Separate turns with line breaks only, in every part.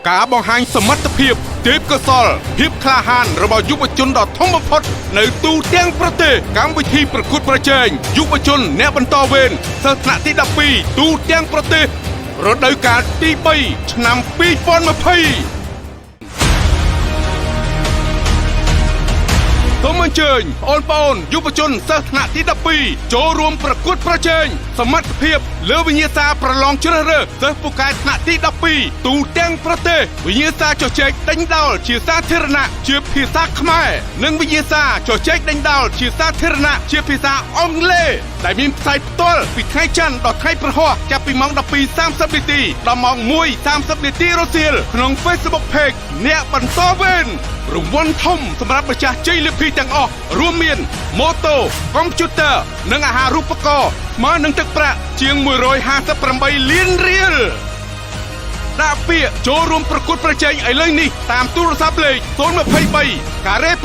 ការបង្ហាញសមត្ថភាពទេពកោសល្យភាពក្លាហានរបស់យុវជនដ៏ធំបំផុតនៅទូទាំងប្រទេសកម្មវិធីប្រកួតប្រជែងយុវជនអ្នកបន្តវេនសិស្សថ្នាក់ទី12ទូទាំងប្រទេសរដូវកាលទី3ឆ្នាំ2020សូមអញ្ជើញបងប្អូនយុវជនសិស្សថ្នាក់ទី12ចូលរួមប្រកួតប្រជែងសមត្ថភាពលើវិញ្ញាសាប្រឡងជ្រើសរើសសិស្សពូកែថ្នាក់ទី12ទូទាំងប្រទេសវិញ្ញាសាជជែកដេញដោលជាសាធារណៈជាភាសាខ្មែរនិងវិញ្ញាសាជជែកដេញដោលជាសាធារណៈជាភាសាអង់គ្លេសដែលមានផ្សាយផ្ទាល់ពីថ្ងៃច័ន្ទដល់ថ្ងៃព្រហស្បតិ៍ចាប់ពីម៉ោង 12:30 នាទីដល់ម៉ោង 1:30 នាទីរសៀលក្នុង Facebook Page អ្នកបន្តវេនរង្វាន់ធំសម្រាប់ម្ចាស់ជ័យលាភីទាំងអស់រួមមានម៉ូតូ កុំព្យូទ័រនិងអាហារូបករណ៍ស្មើនឹងទឹកប្រាក់ជាង158លានរៀលដាក់ពាក្យចូលរួមប្រកួតប្រជែងឥឡូវនេះតាមទូរស័ព្ទលេខ023ការ៉េ6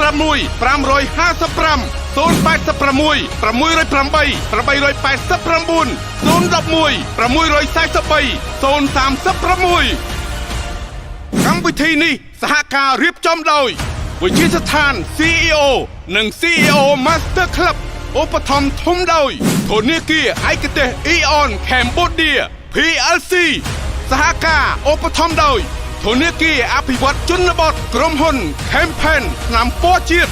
555 086 608 889 011 643 036កម្មវិធីនេះសហការរៀបចំដោយវិជាស្ថាន CEO និង CEO Master Club ឧបត្ថម្ភធំដោយធនាគារឯកទេស Eon Cambodia PLC សហការឧបត្ថម្ភដោយធនាគារអភិវឌ្ឍជនបទក្រុមហ៊ុន Campaign ថ្នាំពណ៌ជាតិ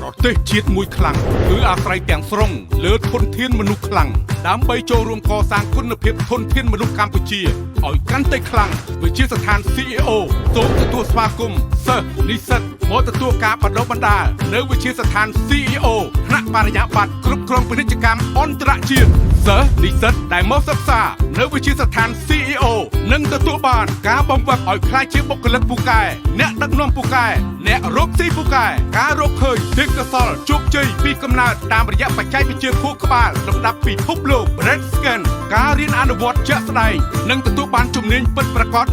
ប្រទេសជាតិមួយខ្លាំងគឺអាស្រ័យទាំងស្រុងលើធនធានមនុស្សខ្លាំងដើម្បីចូលរួមកសាងគុណភាពធនធានមនុស្សកម្ពុជាឲ្យកាន់តែខ្លាំងវិជាស្ថាន CEO សូមទទួលស្វាគមន៍សិស្សនិស្សិតមកទទួលការបណ្ដុះបណ្ដាលនៅវិជាស្ថាន CEO ថ្នាក់បរិញ្ញាបត្រគ្រប់គ្រងពាណិជ្ជកម្មអន្តរជាតិសិស្សនិស្សិតដែលមកសិក្សានៅវិជាស្ថាន CEO នឹងទទួលបានការបង្វឹកឲ្យក្លាយជាបុគ្គលិកពូកែអ្នកដឹកនាំពូកែអ្នករកស៊ីពូកែការរកឃើញទេពកោសល្យជោគជ័យពីកំណើតតាមរយៈបច្ចេកវិទ្យាខួរក្បាលលំដាប់ពិភពលោក Red Scan ការរៀនអនុវត្តជាក់ស្ដែងនិងទទួលបានជំនាញពិតប្រាកដ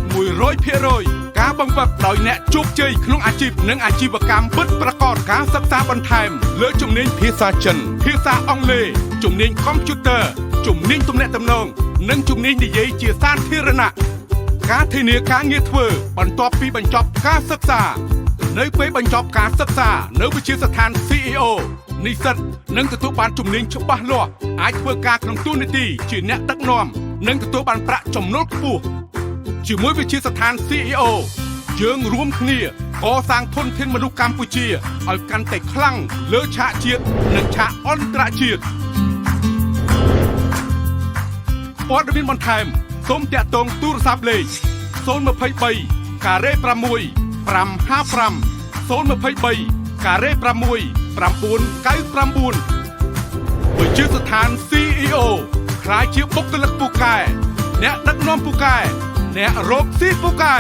100% ការបង្វឹកដោយអ្នកជោគជ័យក្នុងអាជីពនិងអាជីវកម្មពិតប្រាកដការសិក្សាបន្ថែមលើជំនាញភាសាចិនភាសាអង់គ្លេសជំនាញកុំព្យូទ័រជំនាញទំនាក់ទំនងនិងជំនាញនិយាយជាសាធារណៈការធានាការងារធ្វើបន្ទាប់ពីបញ្ចប់ការសិក្សានៅពេលបញ្ចប់ការសិក្សានៅវិទ្យាស្ថាន CEO និស្សិតនឹងទទួលបានជំនាញច្បាស់លាស់អាចធ្វើការក្នុងតួនាទីជាអ្នកដឹកនាំនិងទទួលបានប្រាក់ចំណូលខ្ពស់ជាមួយវិទ្យាស្ថាន CEO យើងរួមគ្នាកសាងធនធានមនុស្សកម្ពុជាឲ្យកាន់តែខ្លាំងលើឆាកជាតិនិងឆាកអន្តរជាតិព័ត៌មានបន្ថែមសូមតាក់ទងទូរស័ព្ទលេខ023ការ៉េ6 555 023ការ៉េ6 999វិជាស្ថាន CEO ក្លាយជាបុគ្គលិកពូកែអ្នកដឹកនាំពូកែអ្នករកស៊ីពូកែ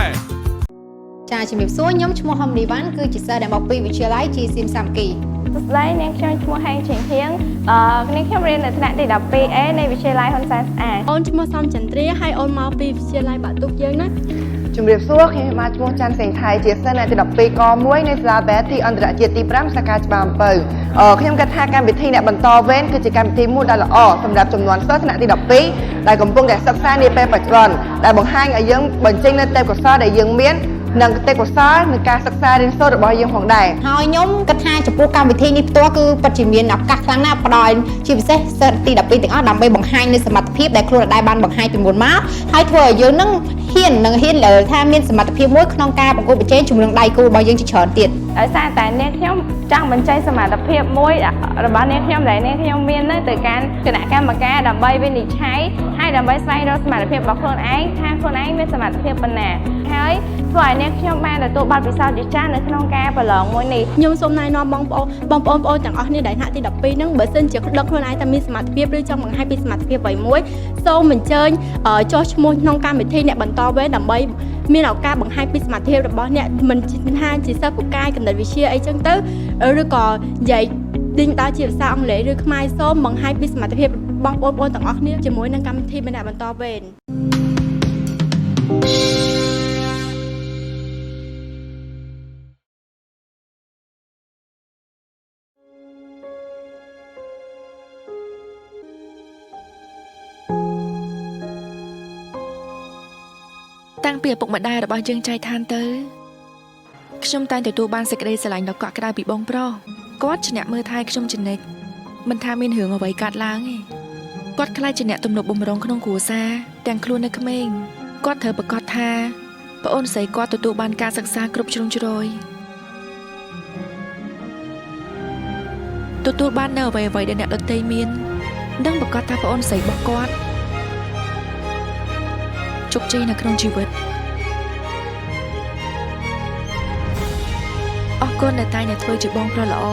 ចាជំរាបសួរខ្ញុំឈ្មោះហំឌីវ៉ាន់គឺជាសិស្សដែលមកពីវិទ្យាល័យជាសៀមសាមគ្គីសួស្តីនាងខ្ញុំឈ្មោះហេងឆេងហៀងនាងខ្ញុំរៀននៅថ្នាក់ទី 12A នៃវិទ្យាល័យហ៊ុនសែនស្អាត
អូនឈ្មោះសំចន្ទ្រាហើយអូនមកពីវិទ្យាល័យបាក់ទុកយើងណា
ជំរាបសួរខ្ញុំមកឈ្មោះច័ន្ទសេងថៃជាសិស្សនៅទី 12 ក 1 នៃសាលាបែទីអន្តរជាតិទី 5 សាខាច្បារអំពៅខ្ញុំគិតថាកម្មវិធីអ្នកបន្តវេនគឺជាកម្មវិធីមួយដ៏ល្អសម្រាប់ចំនួនសិស្សថ្នាក់ទី 12 ដែលកំពុងតែសិក្សានាពេលបច្ចុប្បន្នដែលបង្ហាញឲ្យយើងបញ្ចេញនូវទេពកោសល្យដែលយើងមាននិងទេពកោសល្យនៃការសិក្សារៀនសូត្ររបស់យើងផងដែរ
ហើយខ្ញុំគិតថាចំពោះកម្មវិធីនេះផ្ទាល់គឺពិតជាមានឱកាសខ្លាំងណាស់ផ្ដល់ជាពិសេសសិស្សទី 12 ទាំងអស់ដើម្បីបង្ហាញនូវសមត្ថភាពដែលខ្លួនដែលបានបង្ហាញពីមុនមកហើយធ្វើឲ្យយើងនឹងហ៊ានថាមានសមត្ថភាពមួយក្នុងការប្រកួតប្រជែងជាមួយនឹងដៃគូរបស់យើងជាច្រើនទៀត
ដោយសារតែនាងខ្ញុំចង់បញ្ចេញសមត្ថភាពមួយរបស់នាងខ្ញុំដែលនាងខ្ញុំមានទៅកាន់គណៈកម្មការដើម្បីវិនិច្ឆ័យហើយដើម្បីស្វែងរកសមត្ថភាពរបស់ខ្លួនឯងថាខ្លួនឯងមានសមត្ថភាពប៉ុណ្ណាហើយធ្វើឲ្យនាងខ្ញុំបានទទួលបទពិសោធន៍ជាច្រើននៅក្នុងការប្រឡងមួយនេះ
ខ្ញុំសូមណែនាំបងប្អូនទាំងអស់គ្នាដែលថ្នាក់ទី 12 ហ្នឹងបើសិនជាដឹកខ្លួនឯងតែមានសមត្ថភាពឬចង់បង្ហាញពីសមត្ថភាពអ្វីមួយសូមអញ្ជើញចុះឈ្មោះក្នុងកម្មវិធីអ្នកបន្តវេនដើម្បីមានឱកាសបង្ហាញពីសមត្ថភាពរបស់អ្នកមិនថាជាសិស្សពូកែគណិតវិទ្យាអីចឹងទៅឬក៏និយាយដេញដោលជាភាសាអង់គ្លេសឬខ្មែរសូមបង្ហាញពីសមត្ថភាពរបស់បងប្អូនទាំងអស់គ្នាជាមួយនឹងកម្មវិធីអ្នកបន្តវេន
តាំងពីឪពុកម្ដាយរបស់យើងចែកឋានទៅខ្ញុំតែងទទួលបានសេចក្តីស្រឡាញ់ដ៏កក់ក្ដៅពីបងប្រុសគាត់ជាអ្នកមើលថែខ្ញុំជានិច្ចមិនថាមានរឿងអ្វីកើតឡើងទេគាត់ខ្លាចជាអ្នកទំនុកបម្រុងក្នុងគ្រួសារទាំងខ្លួននៅក្មេងគាត់ត្រូវប្រកាសថាប្អូនស្រីគាត់ទទួលបានការសិក្សាគ្រប់ជ្រុងជ្រោយទទួលបាននៅអ្វីដែលអ្នកដទៃមាននិងប្រកាសថាប្អូនស្រីរបស់គាត់ជោគជ័យនៅក្នុងជីវិតអរគុណដែលតែងតែធ្វើជាបងប្រុសល្អ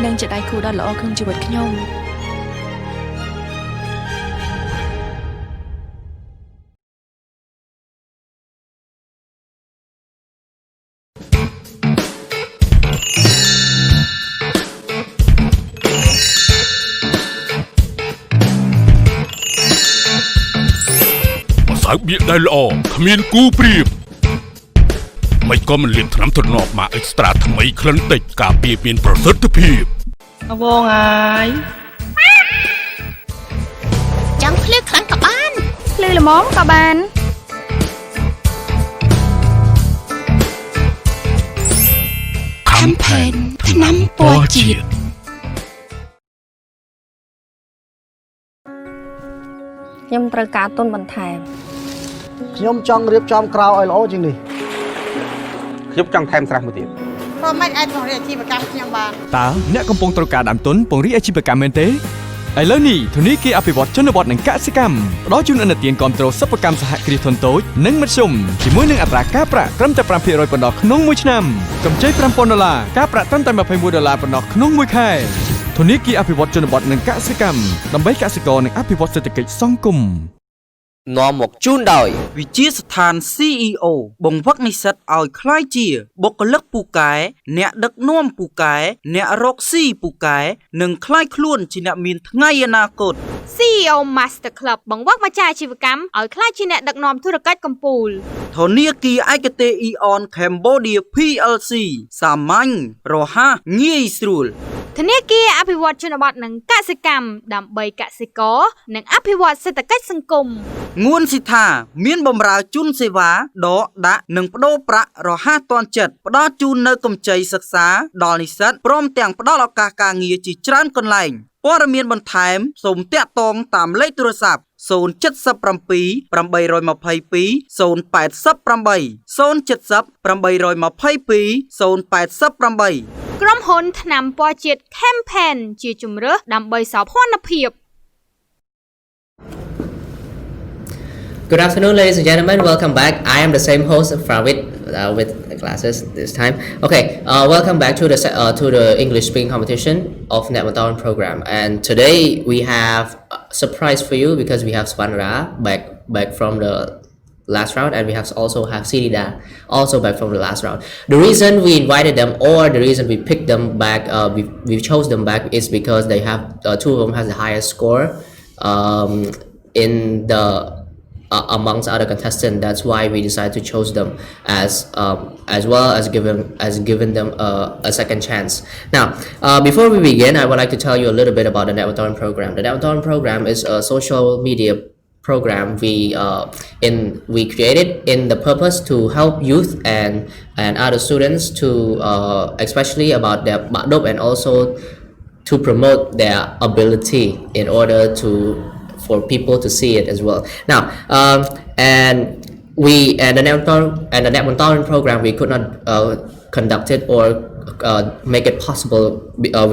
និងជាដៃគូដ៏ល្អក្នុងជីវិតខ្ញុំ
សៅបៀកដែលល្អគ្មានគូប្រៀបមិនក៏មិនលៀនថ្នាំទ្រនាប់មកអេកស្ត្រាថ្មីក្លិនតិចការពារមានប្រសិទ្ធភាព
អវងហើយ
ចង់ភ្លឺខ្លាំងក៏បាន
ភ្លឺល្មមក៏បាន
Campaign ថ្នាំពណ៌ជាតិ
ខ្ញុំត្រូវការទុនបន្ថែម
ខ្ញុំចង់រៀបចំក្រៅឲ្យល្អជាងនេះ
ខ្ញុំចង់ថែមស្រះមួយទៀត
ព្រោះមិនអាចពង្រីកអាជីវកម្មខ្ញុំបាន
តើអ្នកកំពុងត្រូវការដើមទុនពង្រីកអាជីវកម្មមែនទេឥឡូវនេះធនាគារអភិវឌ្ឍជនបទនិងកសិកម្មផ្ដល់ជូនឥណទានគាំទ្រសិប្បកម្មសហគ្រាសធុនតូចនិងមធ្យមជាមួយនឹងអត្រាការប្រាក់ត្រឹមតែ 5% ប៉ុណ្ណោះក្នុងមួយឆ្នាំកម្ចី$5,000ការប្រាក់ត្រឹមតែ$21ប៉ុណ្ណោះក្នុងមួយខែធនាគារអភិវឌ្ឍជនបទនិងកសិកម្មដើម្បីកសិករនិងអភិវឌ្ឍសេដ្ឋកិច្ចសង្គម
នាំមកជូនដោយវិជាស្ថាន CEO បង្វឹកនិស្សិតឲ្យក្លាយជាបុគ្គលិកពូកែអ្នកដឹកនាំពូកែអ្នករកស៊ីពូកែនិងក្លាយខ្លួនជាអ្នកមានថ្ងៃអនាគត
CEO Master Club បង្វឹកម្ចាស់អាជីវកម្មឲ្យក្លាយជាអ្នកដឹកនាំធុរកិច្ចកំពូល
ធនាគារឯកទេស Eon Cambodia PLC សាមញ្ញរហ័សងាយស្រួល
ធនាគារអភិវឌ្ឍជនបទនិងកសិកម្មដើម្បីកសិករនិងអភិវឌ្ឍសេដ្ឋកិច្ចសង្គម
ងួនស៊ីថាមានបម្រើជូនសេវាដកដាក់និងប្តូរប្រាក់រហ័សទាន់ចិត្តផ្ដល់ជូននៅកម្ចីសិក្សាដល់និស្សិតព្រមទាំងផ្ដល់ឱកាសការងារជាច្រើនកន្លែងព័ត៌មានបន្ថែមសូមតាក់ទងតាមលេខទូរស័ព្ទ 077 822 ក្រុមហ៊ុនថ្នាំពណ៌ជាតិ Campaign ជាជំរើសដើម្បីសោភ័ណភាព
Good afternoon, ladies and gentlemen. Welcome back. I am the same host, Frawit, with glasses this time. Okay, welcome back to the English speaking competition of Netmontovein program. And today we have a surprise for you because we have Sovannara back from the last round, and we also have Silida also back from the last round. The reason we invited them, or the reason we picked them back, we chose them back, is because they have two of them has the highest score in the amongst other contestants. That's why we decided to choose them as well as giving them a second chance. Now, before we begin, I would like to tell you a little bit about the Netmontovein program. The Netmontovein program is a social media program we created in the purpose to help youth and other students to especially about their badop and also to promote their ability in order for people to see it as well. Now, and the Netmontovein program, we could not conduct it or make it possible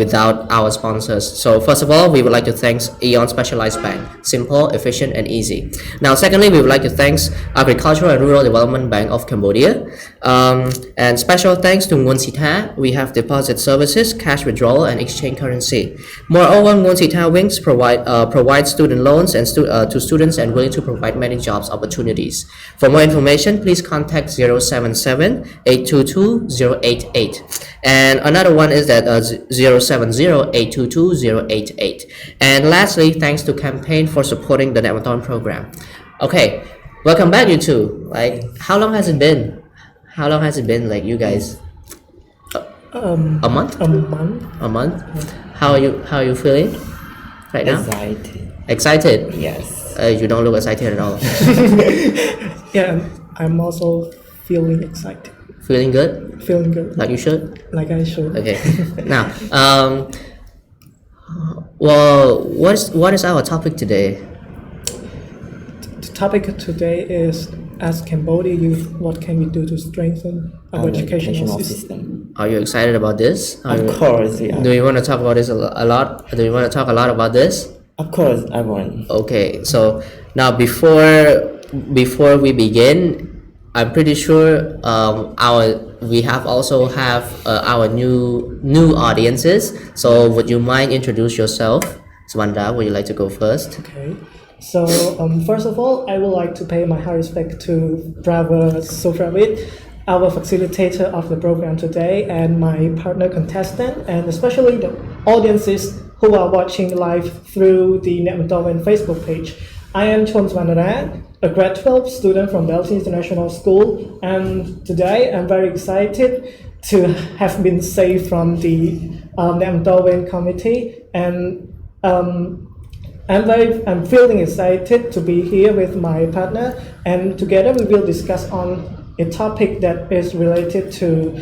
without our sponsors. So first of all, we would like to thank Eon Specialized Bank, simple, efficient, and easy. Now, secondly, we would like to thank Agricultural and Rural Development Bank of Cambodia, and special thanks to Nguyen Sithan. We have deposit services, cash withdrawal, and exchange currency. Moreover, Nguyen Sithan Wings provide student loans and to students and willing to provide many jobs opportunities. For more information, please contact 077-822-088. And another one is that 070-822-088. And lastly, thanks to Campaign for supporting the Netmontovein program. Okay, welcome back, you two. Like, how long has it been? How long has it been, like, you guys? A month? A month? How are you feeling right now?
Excited.
Excited?
Yes.
You don't look excited at all.
Yeah, I'm also feeling excited.
Feeling good?
Feeling good.
Like you should?
Like I should.
Okay. Now, well, what is our topic today?
The topic today is, as Cambodia youth, what can we do to strengthen our educational system?
Are you excited about this?
Of course, yeah.
Do you want to talk about this a lot? Do you want to talk a lot about this?
Of course, I want.
Okay, so now before we begin, I'm pretty sure we also have our new audiences. So would you mind introduce yourself? Sovannara, would you like to go first?
Okay. So first of all, I would like to pay my high respect to Brother Sovannara, our facilitator of the program today, and my partner contestant, and especially the audiences who are watching live through the Bontorvein Facebook page. I am Sovannara, a grade 12 student from Belgium International School, and today I'm very excited to have been saved from the Bontorvein committee, and I'm feeling excited to be here with my partner, and together we will discuss on a topic that is related to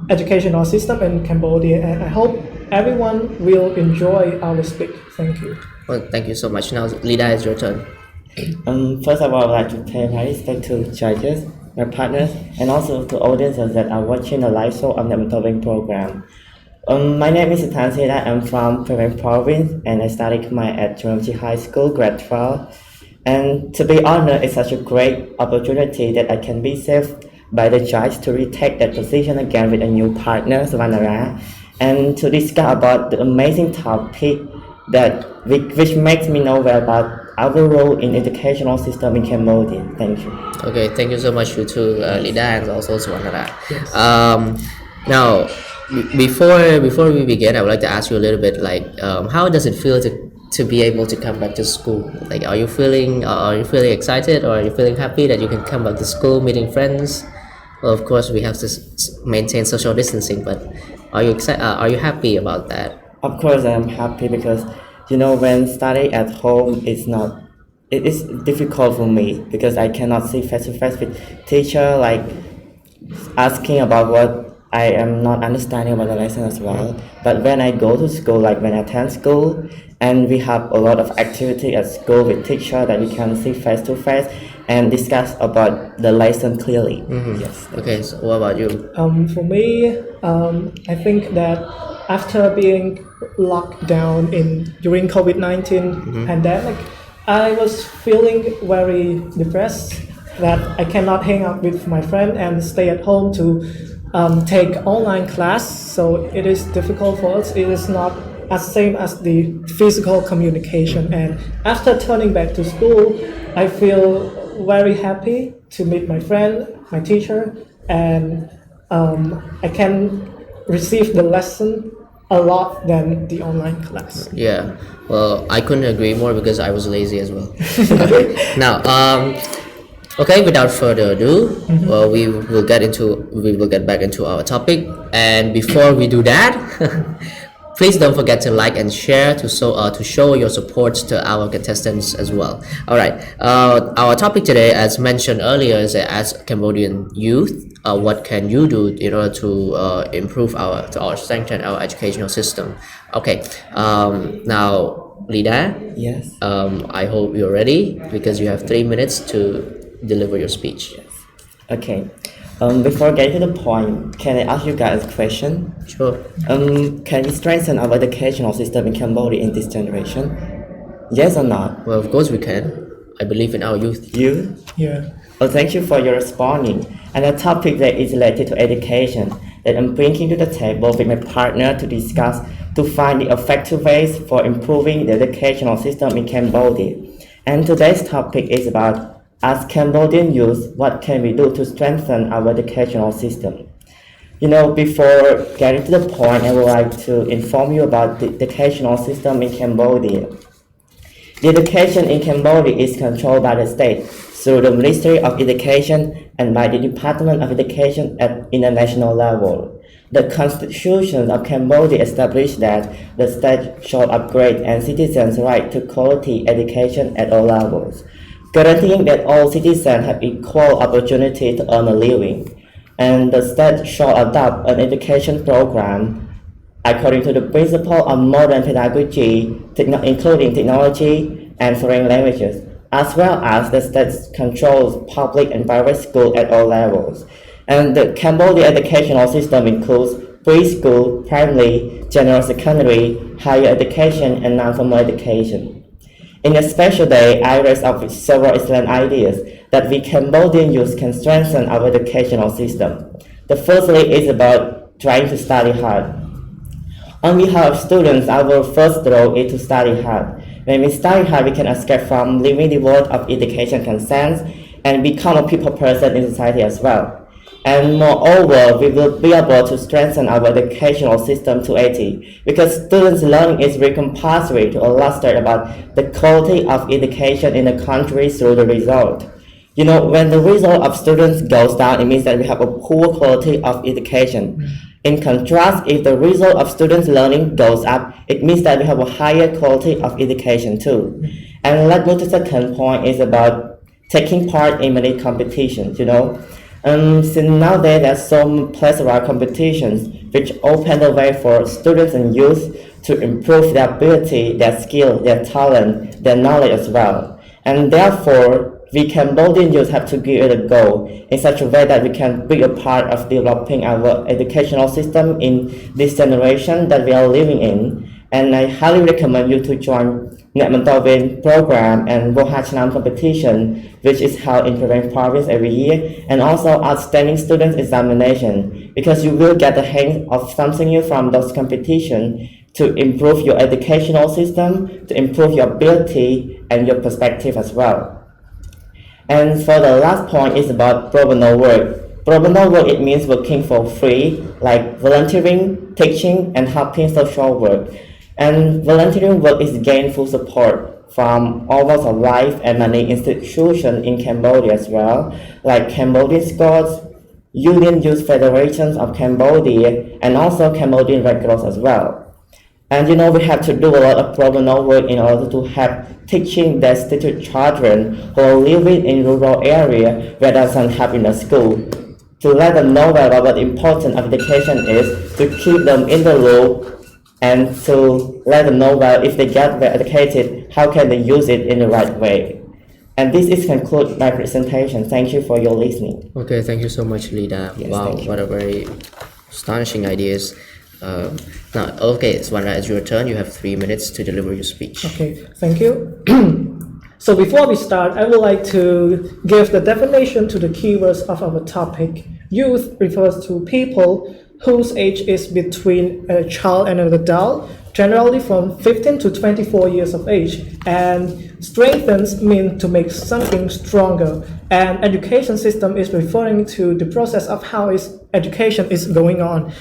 educational system in Cambodia, and I hope everyone will enjoy our speak. Thank you.
Well, thank you so much. Now, Silida, it's your turn.
First of all, I'd like to pay my respect to judges, my partners, and also to audiences that are watching the live show of the Bontorvein program. My name is Silida. I'm from Bontorvein province, and I studied Khmer at Chhun High School, grade 12. And to be honored is such a great opportunity that I can be saved by the judge to retake that position again with a new partner, Sovannara, and to discuss about the amazing topic which makes me know well about our role in educational system in Cambodia. Thank you.
Okay, thank you so much you too, Silida, and also Sovannara.
Yes.
Now, before we begin, I would like to ask you a little bit, like, how does it feel to be able to come back to school? Like, are you feeling excited, or are you feeling happy that you can come back to school, meeting friends? Well, of course, we have to maintain social distancing, but are you excited? Are you happy about that?
Of course, I'm happy because, when studying at home it is difficult for me because I cannot see face to face with teacher, like asking about what I am not understanding about the lesson as well. But when I go to school, like when I attend school, and we have a lot of activity at school with teacher that we can see face to face and discuss about the lesson clearly. Yes.
Okay, so what about you?
For me, I think that after being locked down during COVID-19 pandemic, I was feeling very depressed that I cannot hang out with my friend and stay at home to take online class. So it is difficult for us. It is not as same as the physical communication. And after turning back to school, I feel very happy to meet my friend, my teacher, and I can receive the lesson a lot than the online class.
Yeah, well, I couldn't agree more because I was lazy as well. Now, okay, without further ado, we will get back into our topic. And before we do that, please don't forget to like and share to show your support to our contestants as well. All right, our topic today, as mentioned earlier, is as Cambodian youth, what can you do in order to improve or strengthen our educational system? Okay, now Silida.
Yes.
I hope you're ready because you have 3 minutes to deliver your speech.
Yes. Okay. Before getting to the point, can I ask you guys a question?
Sure.
Can we strengthen our educational system in Cambodia in this generation? Yes or not?
Well, of course we can. I believe in our youth.
You?
Yeah.
Well, thank you for your responding. And a topic that is related to education that I'm bringing to the table with my partner to discuss to find the effective ways for improving the educational system in Cambodia. And today's topic is about, as Cambodian youth, what can we do to strengthen our educational system? Before getting to the point, I would like to inform you about the educational system in Cambodia. The education in Cambodia is controlled by the state through the Ministry of Education and by the Department of Education at international level. The constitution of Cambodia established that the state shall upgrade and citizens' right to quality education at all levels, guaranteeing that all citizens have equal opportunity to earn a living. And the state shall adopt an education program according to the principle of modern pedagogy, including technology and foreign languages, as well as the state controls public and private schools at all levels. And the Cambodia educational system includes preschool, primary, general secondary, higher education, and non-formal education. In a special day, I raised up several excellent ideas that we Cambodian youth can strengthen our educational system. The firstly is about trying to study hard. On behalf of students, our first role is to study hard. When we study hard, we can escape from living the world of education concerns and become a people person in society as well. And moreover, we will be able to strengthen our educational system to 80 because students' learning is very compulsory to illustrate about the quality of education in the country through the result. You know, when the result of students goes down, it means that we have a poor quality of education. In contrast, if the result of students' learning goes up, it means that we have a higher quality of education too. And let's move to the second point is about taking part in many competitions, you know. Since nowadays there are some plethora of competitions which open the way for students and youth to improve their ability, their skill, their talent, their knowledge as well. And therefore, we Cambodian youth have to give it a go in such a way that we can be a part of developing our educational system in this generation that we are living in. And I highly recommend you to join Bontorvein program and Vohachnam competition, which is held in Bontorvein province every year, and also outstanding students examination, because you will get the hang of something new from those competitions to improve your educational system, to improve your ability and your perspective as well. And for the last point is about pro bono work. Pro bono work, it means working for free, like volunteering, teaching, and helping social work. And volunteering work is gained full support from all walks of life and many institutions in Cambodia as well, like Cambodian Scouts, Union Youth Federations of Cambodia, and also Cambodian Red Cross as well. And you know, we have to do a lot of pro bono work in order to help teaching destitute children who are living in rural area where there doesn't have in a school, to let them know what the importance of education is, to keep them in the loop, and to let them know that if they get well educated, how can they use it in the right way. And this is conclude my presentation. Thank you for your listening.
Okay, thank you so much, Lida.
Yes,
wow, what a very astonishing ideas. Now, okay, Sovannara, it's your turn. You have 3 minutes to deliver your speech.
Okay, thank you. So before we start, I would like to give the definition to the keywords of our topic. Youth refers to people whose age is between a child and an adult, generally from 15 to 24 years of age, and strengthens mean to make something stronger, and education system is referring to the process of how education is going on.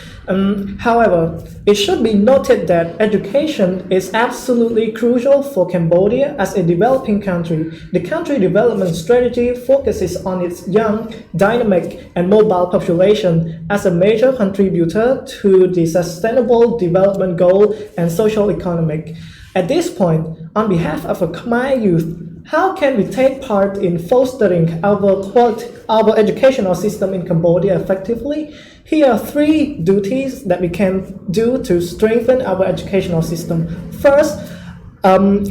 However, it should be noted that education is absolutely crucial for Cambodia as a developing country. The country development strategy focuses on its young, dynamic, and mobile population as a major contributor to the sustainable development goal and social economic. At this point, on behalf of a Khmer youth, how can we take part in fostering our educational system in Cambodia effectively? Here are 3 duties that we can do to strengthen our educational system. First,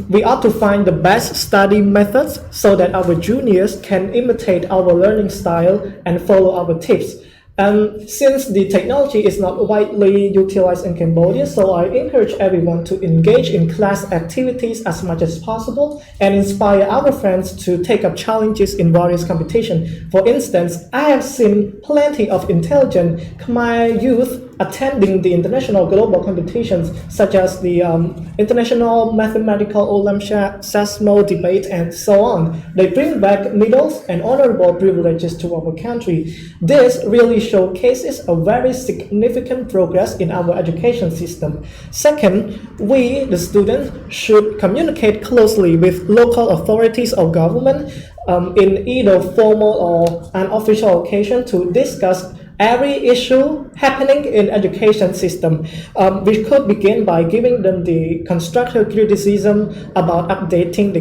we ought to find the best study methods so that our juniors can imitate our learning style and follow our tips. Since the technology is not widely utilized in Cambodia, so I encourage everyone to engage in class activities as much as possible and inspire our friends to take up challenges in various competitions. For instance, I have seen plenty of intelligent Khmer youth attending the international global competitions such as the International Mathematical Olympiad, SASMO debate, and so on. They bring back medals and honorable privileges to our country. This really showcases a very significant progress in our education system. Second, we, the students, should communicate closely with local authorities or government in either formal or unofficial occasion to discuss every issue happening in education system. We could begin by giving them the constructive criticism about updating the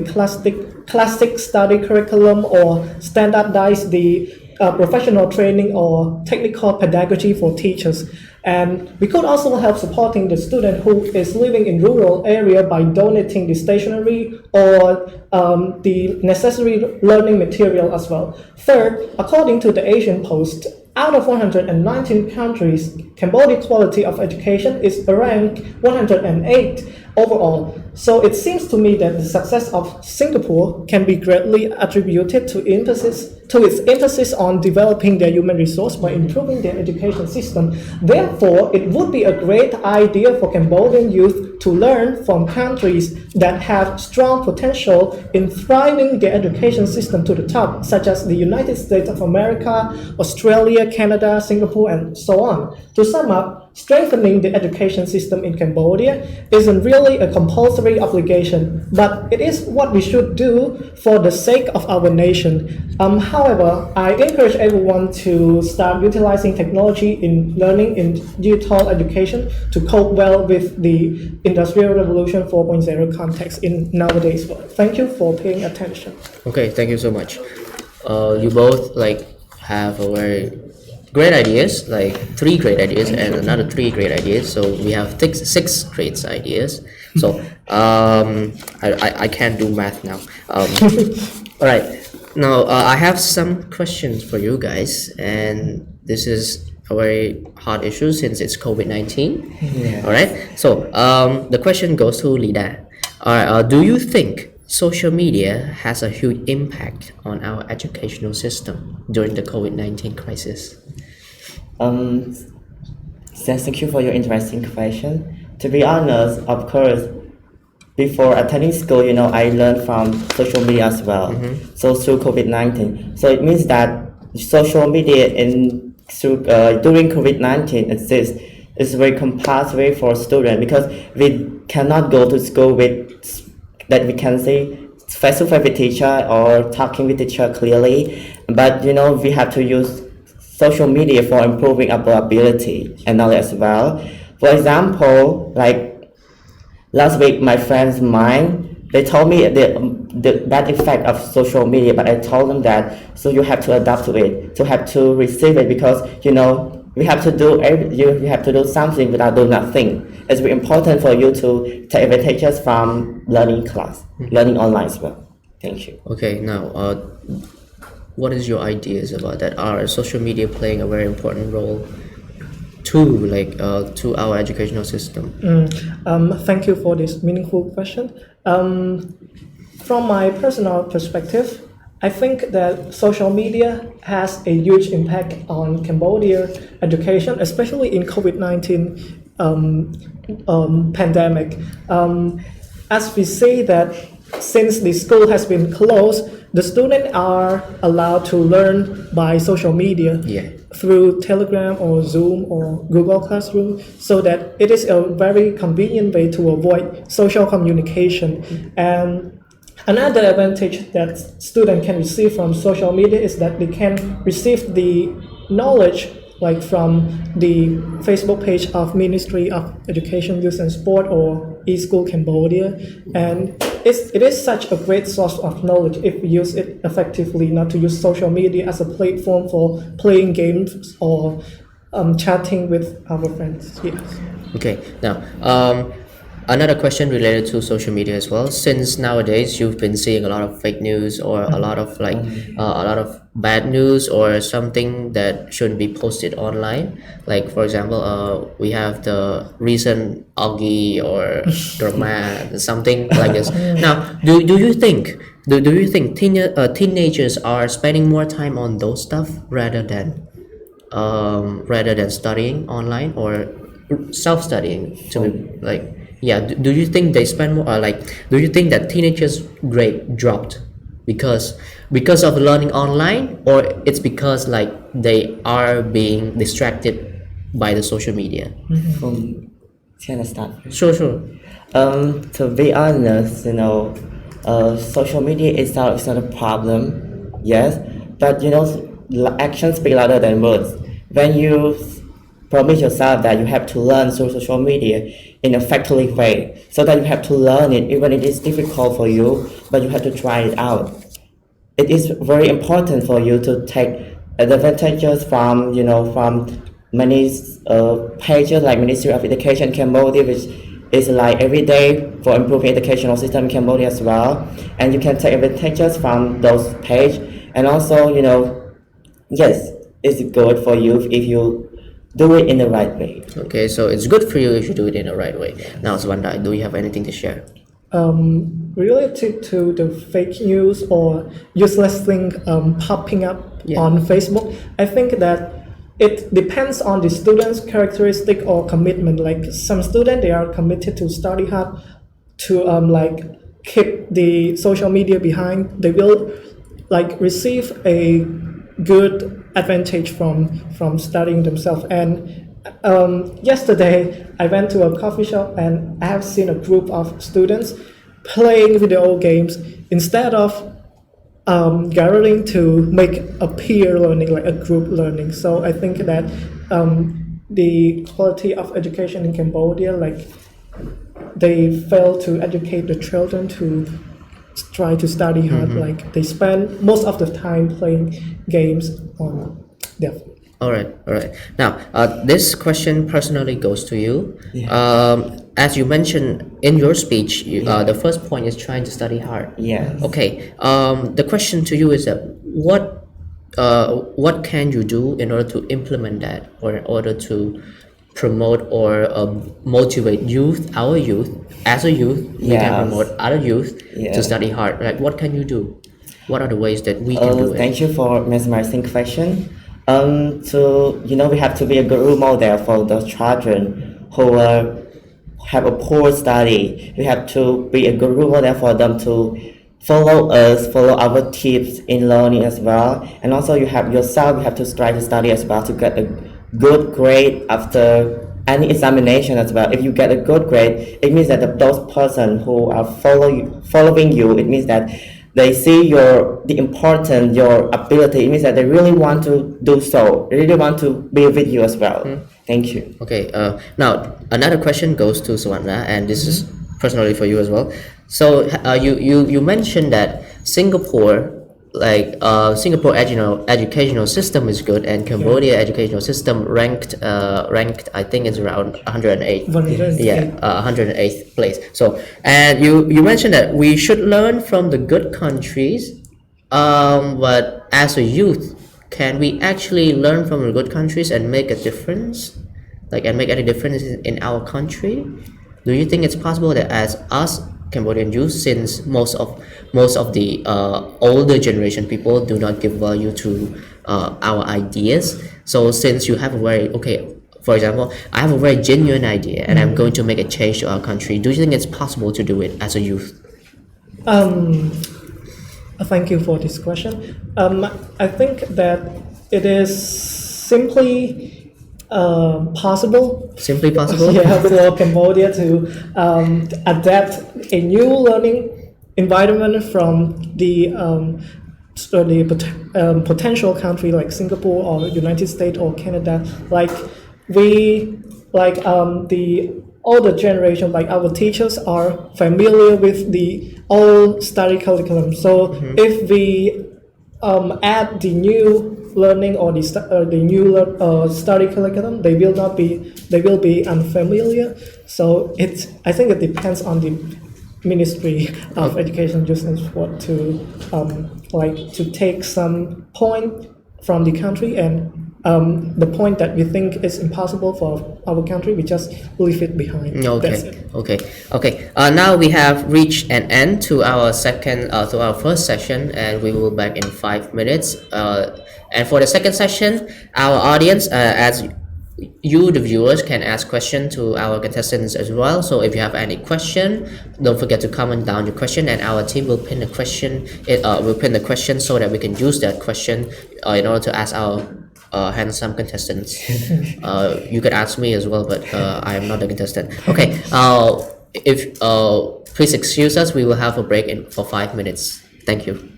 classic study curriculum or standardize the professional training or technical pedagogy for teachers. And we could also help supporting the student who is living in rural area by donating the stationery or the necessary learning material as well. Third, according to the Asian Post, out of 119 countries, Cambodia's quality of education is ranked 108 overall. So it seems to me that the success of Singapore can be greatly attributed to its emphasis on developing their human resource by improving their education system. Therefore, it would be a great idea for Cambodian youth to learn from countries that have strong potential in thriving their education system to the top, such as the United States of America, Australia, Canada, Singapore, and so on. To sum up, strengthening the education system in Cambodia isn't really a compulsory obligation, but it is what we should do for the sake of our nation. However, I encourage everyone to start utilizing technology in learning in digital education to cope well with the Industrial Revolution 4.0 context in nowadays world. Thank you for paying attention.
Okay, thank you so much. You both have a very great ideas, 3 great ideas and another 3 great ideas. So we have 6 great ideas. So I can't do math now. All right. Now I have some questions for you guys, and this is a very hard issue since it's COVID-19.
Yeah.
All right. So the question goes to Lida. All right. Do you think social media has a huge impact on our educational system during the COVID-19 crisis?
Thank you for your interesting question. To be honest, of course, before attending school, I learned from social media as well. So through COVID-19, so it means that social media during COVID-19 exists is very compulsory for students because we cannot go to school with that we can see face-to-face with teacher or talking with teacher clearly, but we have to use social media for improving our ability and knowledge as well. For example, last week, my friends of mine, they told me the bad effect of social media, but I told them that so you have to adapt to it, to have to receive it because we have to do you have to do something without doing nothing. It's very important for you to take advantages from learning online as well. Thank you.
Okay, now what is your ideas about that? Are social media playing a very important role to our educational system?
Thank you for this meaningful question. From my personal perspective, I think that social media has a huge impact on Cambodia education, especially in COVID-19 pandemic. As we say that since the school has been closed, the students are allowed to learn by social media through Telegram or Zoom or Google Classroom, so that it is a very convenient way to avoid social communication. And another advantage that students can receive from social media is that they can receive the knowledge from the Facebook page of Ministry of Education, Youth and Sport or eSchool Cambodia, and it is such a great source of knowledge if we use it effectively, not to use social media as a platform for playing games or chatting with our friends. Yes.
Okay, now another question related to social media as well. Since nowadays you've been seeing a lot of fake news or a lot of a lot of bad news or something that shouldn't be posted online. Like for example, we have the recent Augie or drama, something like this. Now, do you think teenagers are spending more time on those stuff rather than studying online or self-studying? Do you think they spend more? Do you think that teenagers' grade dropped because of learning online, or it's because they are being distracted by the social media?
Can I start?
Sure.
To be honest, social media itself is not a problem, yes, but actions speak louder than words. when you promise yourself that you have to learn through social media in a factually way, so that you have to learn it even if it is difficult for you, but you have to try it out. It is very important for you to take advantages from from many pages like Ministry of Education Cambodia, which is like every day for improving educational system in Cambodia as well, and you can take advantages from those pages. And also, yes, it's good for you if you do it in the right way.
Okay, so it's good for you if you do it in the right way. Now, Sovannara, do you have anything to share?
Related to the fake news or useless thing popping up on Facebook, I think that it depends on the student's characteristic or commitment. Like some students, they are committed to study hard, to like keep the social media behind. They will like receive a good advantage from studying themselves. And yesterday I went to a coffee shop and I have seen a group of students playing video games instead of gathering to make a peer learning, like a group learning. So I think that the quality of education in Cambodia, like they fail to educate the children to try to study hard. Like they spend most of the time playing games on their phone.
All right. Now, this question personally goes to you. As you mentioned in your speech, the first point is trying to study hard.
Yes.
Okay. The question to you is that what can you do in order to implement that, or in order to promote or motivate our youth, as a youth, we can promote other youth to study hard. Like, what can you do? What are the ways that we can do it?
Thank you for mesmerizing question. We have to be a good role model for the children who have a poor study. We have to be a good role model for them to follow our tips in learning as well. And also you have to try to study as well to get a good grade after any examination as well. If you get a good grade, it means that those person who are following you, it means that they see the importance, your ability. It means that they really want to do so. They really want to be with you as well. Thank you.
Okay. Now another question goes to Sovannara, and this is personally for you as well. So you mentioned that Singapore educational system is good, and Cambodia educational system ranked I think it's around 108. 108th place. So, and you mentioned that we should learn from the good countries, but as a youth, can we actually learn from the good countries and make a difference, and make any difference in our country? Do you think it's possible that as us Cambodian youth, since most of the older generation people do not give value to our ideas, so since you have for example, I have a very genuine idea and I'm going to make a change to our country, do you think it's possible to do it as a youth?
Thank you for this question. I think that it is simply possible.
Simply possible?
For Cambodia to adapt a new learning environment from the potential country like Singapore or United States or Canada. The older generation, like our teachers, are familiar with the old study curriculum. So if we add the new learning or the new study curriculum, they will be unfamiliar. So I think it depends on the Ministry of Education just what to take some point from the country, and the point that we think is impossible for our country, we just leave it behind.
Okay. Now we have reached an end to our first session, and we will be back in 5 minutes. And for the second session, our audience, as you, the viewers, can ask questions to our contestants as well. So if you have any question, don't forget to comment down your question, and our team will pin the question. Will pin the question so that we can use that question in order to ask our handsome contestants. You could ask me as well, but I am not a contestant. Okay. Please excuse us. We will have a break for 5 minutes. Thank you.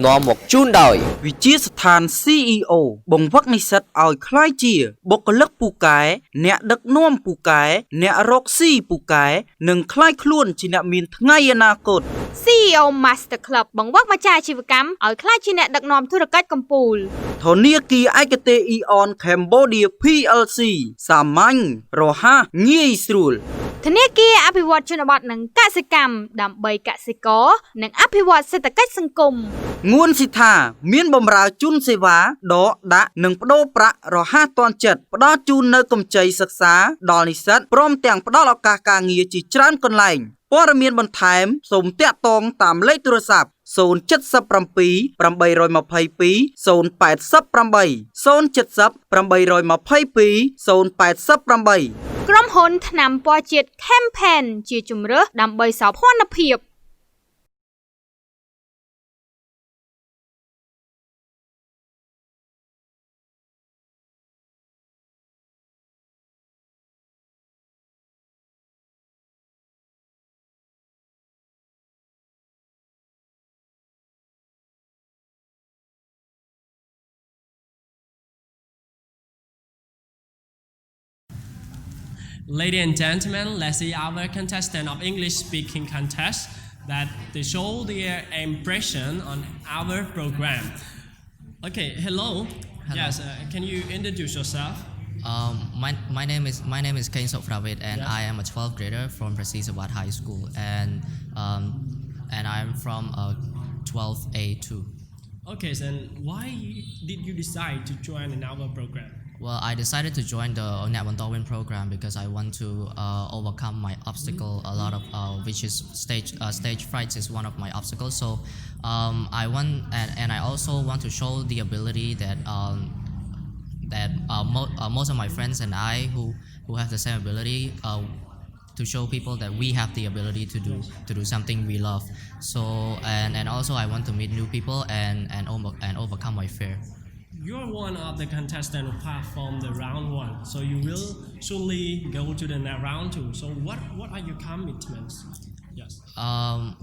នាំមកជូនដោយវិជាស្ថាន CEO បង្វឹកនិស្សិតឲ្យក្លាយជាបុគ្គលិកពូកែអ្នកដឹកនាំពូកែអ្នករកស៊ីពូកែនិងក្លាយខ្លួនជាអ្នកមានថ្ងៃអនាគត
CEO Master Club បង្វឹកម្ចាស់អាជីវកម្មឲ្យក្លាយជាអ្នកដឹកនាំធុរកិច្ចកម្ពុជា
ធនាគារឯកទេស Eon Cambodia PLC សាមញ្ញរហ័សងាយស្រួល
ធនាគារអភិវឌ្ឍជនបទនិងកសិកម្មដើម្បីកសិករនិងអភិវឌ្ឍសេដ្ឋកិច្ចសង្គម
ងួនស៊ីថាមានបម្រើជូនសេវាដកដាក់និងប្តូរប្រាក់រហ័សទាន់ចិត្តផ្ដល់ជូននៅកម្ចីសិក្សាដល់និស្សិតព្រមទាំងផ្ដល់ឱកាសការងារជាច្រើនកន្លែងព័ត៌មានបន្ថែមសូមតាក់ទងតាមលេខទូរស័ព្ទ 077 822 088 070 822 088
ក្រុមហ៊ុនថ្នាំពណ៌ជាតិ Campaign ជាជំរើសដើម្បីសោភ័ណភាព
Ladies and gentlemen, let's see our contestant of English speaking contest that they show their impression on our program. Okay, hello. Yes, can you introduce yourself?
My name is Kain Sovannara and I am a 12th grader from Mr.Sithan High School and I'm from 12A2.
Okay, so why did you decide to join in our program?
Well, I decided to join the Bontorvein program because I want to overcome my obstacle. A lot of which is stage fright is one of my obstacles. So I want and I also want to show the ability that most of my friends and I who have the same ability to show people that we have the ability to do something we love. So and also I want to meet new people and overcome my fear.
You're one of the contestants who performed the round 1, so you will surely go to the round 2. So what are your commitments? Yes.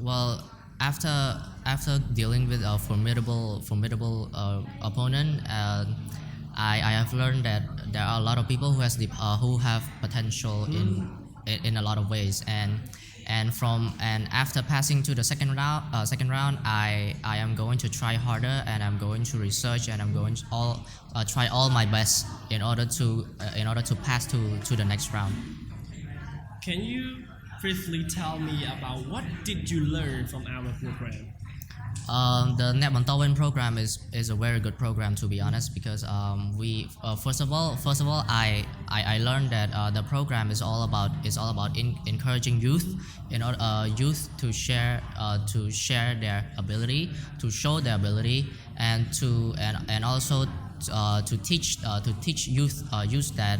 Well, after dealing with a formidable opponent, I have learned that there are a lot of people who have potential in a lot of ways, and after passing to the second round, I am going to try harder and I'm going to research and I'm going to try all my best in order to pass to the next round.
Can you briefly tell me about what did you learn from our program?
The Bontorvein program is a very good program, to be honest, because we first of all I learned that the program is all about encouraging youth youth to share their ability, to show their ability, and also to teach youth that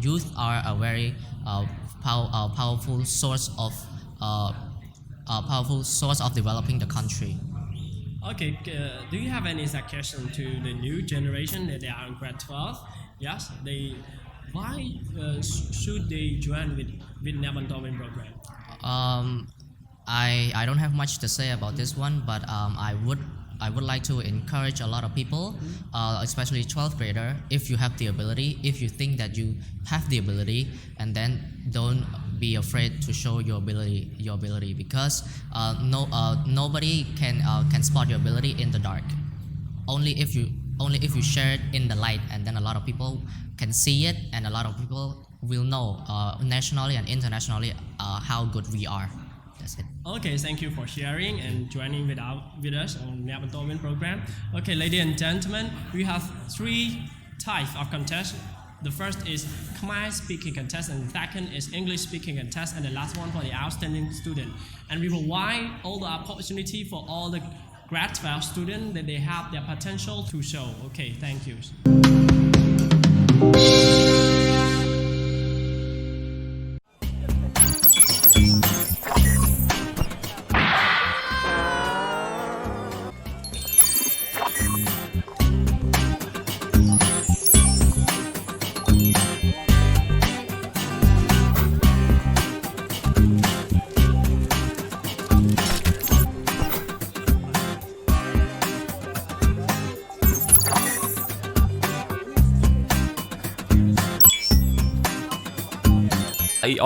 youth are a very powerful source of developing the country.
Okay, do you have any suggestion to the new generation that they are in grade 12? Yes, why should they join with Bontorvein program?
I don't have much to say about this one, but I would like to encourage a lot of people, especially 12th grader, if you have the ability, if you think that you have the ability, and then don't be afraid to show your ability, because nobody can spot your ability in the dark. Only if you share it in the light, and then a lot of people can see it, and a lot of people will know nationally and internationally how good we are. That's it.
Okay, thank you for sharing and joining with us on the Bontorvein program. Okay, ladies and gentlemen, we have 3 types of contests. The first is Khmer speaking contest, and the second is English speaking contest, and the last one for the outstanding student. And we provide all the opportunity for all the grade 12 students that they have their potential to show. Okay, thank you.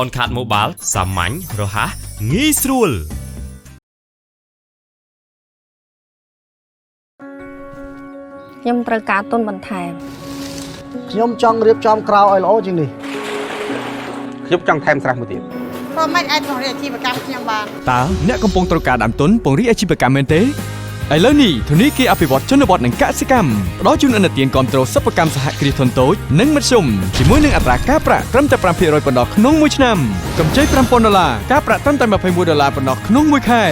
on card mobile សាមញ្ញរហ័សងាយស្រួល
ខ្ញុំត្រូវការទុនបន្ថែម
ខ្ញុំចង់រៀបចំក្រៅឲ្យល្អជាងនេះ
ខ្ញុំចង់ថែមស្រះមួយទៀត
ព្រោះមិនអាចពង្រីកអាជីវកម្មខ្ញុំបាន
តើអ្នកកំពុងត្រូវការដើមទុនពង្រីកអាជីវកម្មមែនទេឥឡូវនេះធនាគារអភិវឌ្ឍជនបទនិងកសិកម្មផ្ដល់ជូនឥណទានគាំទ្រសិប្បកម្មសហគ្រាសធុនតូចនិងមធ្យមជាមួយនឹងអត្រាការប្រាក់ត្រឹមតែ 5% ប៉ុណ្ណោះក្នុងមួយឆ្នាំកម្ចី $5,000 ការប្រាក់ត្រឹមតែ $21 ប៉ុណ្ណោះក្នុងមួយខែ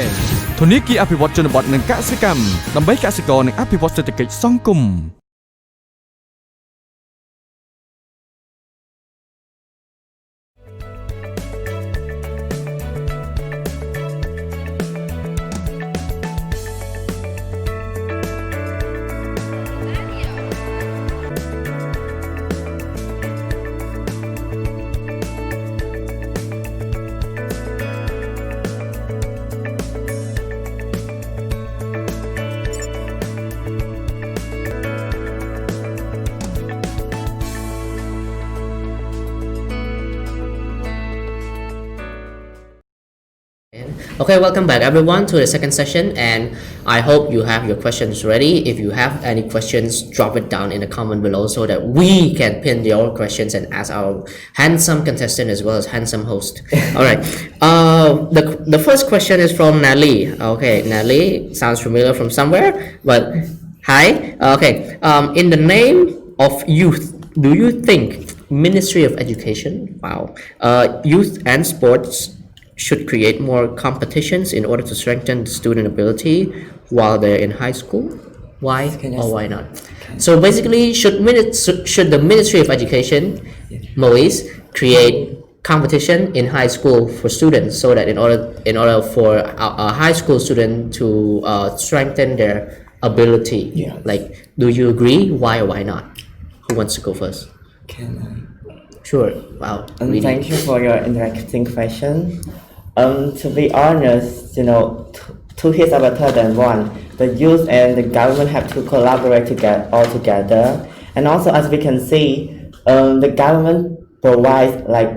ធនាគារអភិវឌ្ឍជនបទនិងកសិកម្មដើម្បីកសិករនិងអភិវឌ្ឍសេដ្ឋកិច្ចសង្គម
Okay, welcome back everyone to the second session, and I hope you have your questions ready. If you have any questions, drop it down in the comment below so that we can pin your questions and ask our handsome contestant as well as handsome host. All right. The first question is from Natalie. Okay, Natalie sounds familiar from somewhere, but hi. Okay. In the name of youth, do you think Ministry of Education, youth and sports should create more competitions in order to strengthen student ability while they're in high school? Why or why not? So basically, should the Ministry of Education, Moise, create competition in high school for students so that in order for a high school student to strengthen their ability?
Yeah.
Like, do you agree? Why or why not? Who wants to go first?
Can I?
Sure. Wow. Really.
Thank you for your interesting question. To be honest, two hits are better than one. The youth and the government have to collaborate all together. And also, as we can see, the government provides like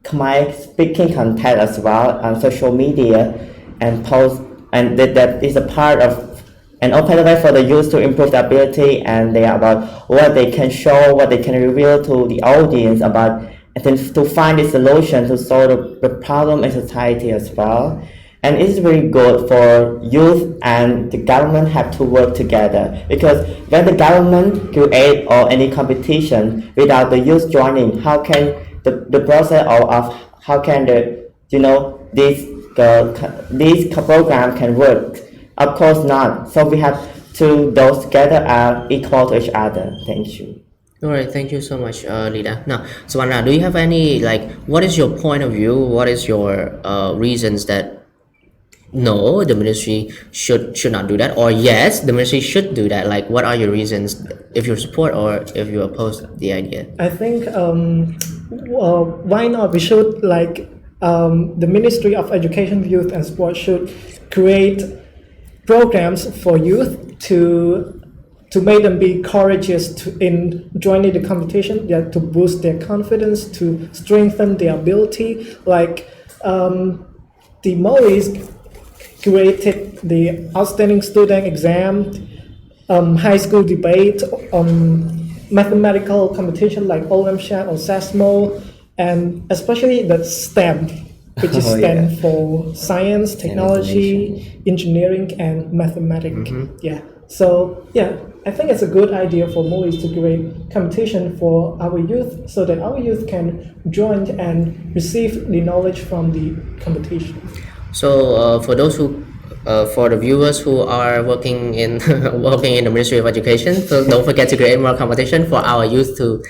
Khmer speaking content as well on social media and post, and that is a part of an open way for the youth to improve their ability, and they are about what they can show, what they can reveal to the audience about, and then to find a solution to solve the problem in society as well. And it's very good for youth and the government have to work together, because when the government create or any competition without the youth joining, how can the process of how can this program can work? Of course not. So we have to those together are equal to each other. Thank you.
All right, thank you so much, Lida. Now, Sovannara, do you have any what is your point of view? What is your reasons that no, the ministry should not do that, or yes, the ministry should do that? Like, what are your reasons if you support or if you oppose the idea?
I think why not? We should the Ministry of Education, Youth and Sport should create programs for youth to make them be courageous in joining the competition, to boost their confidence, to strengthen their ability. Like the Moise created the outstanding student exam, high school debate, mathematical competition like OMSHAT or SASMO, and especially the STEM, which is stand for science, technology, engineering, and mathematics. So I think it's a good idea for Moise to create competition for our youth so that our youth can join and receive the knowledge from the competition. So
for those who for the viewers who are working in the Ministry of Education, so don't forget to create more competition for our youth to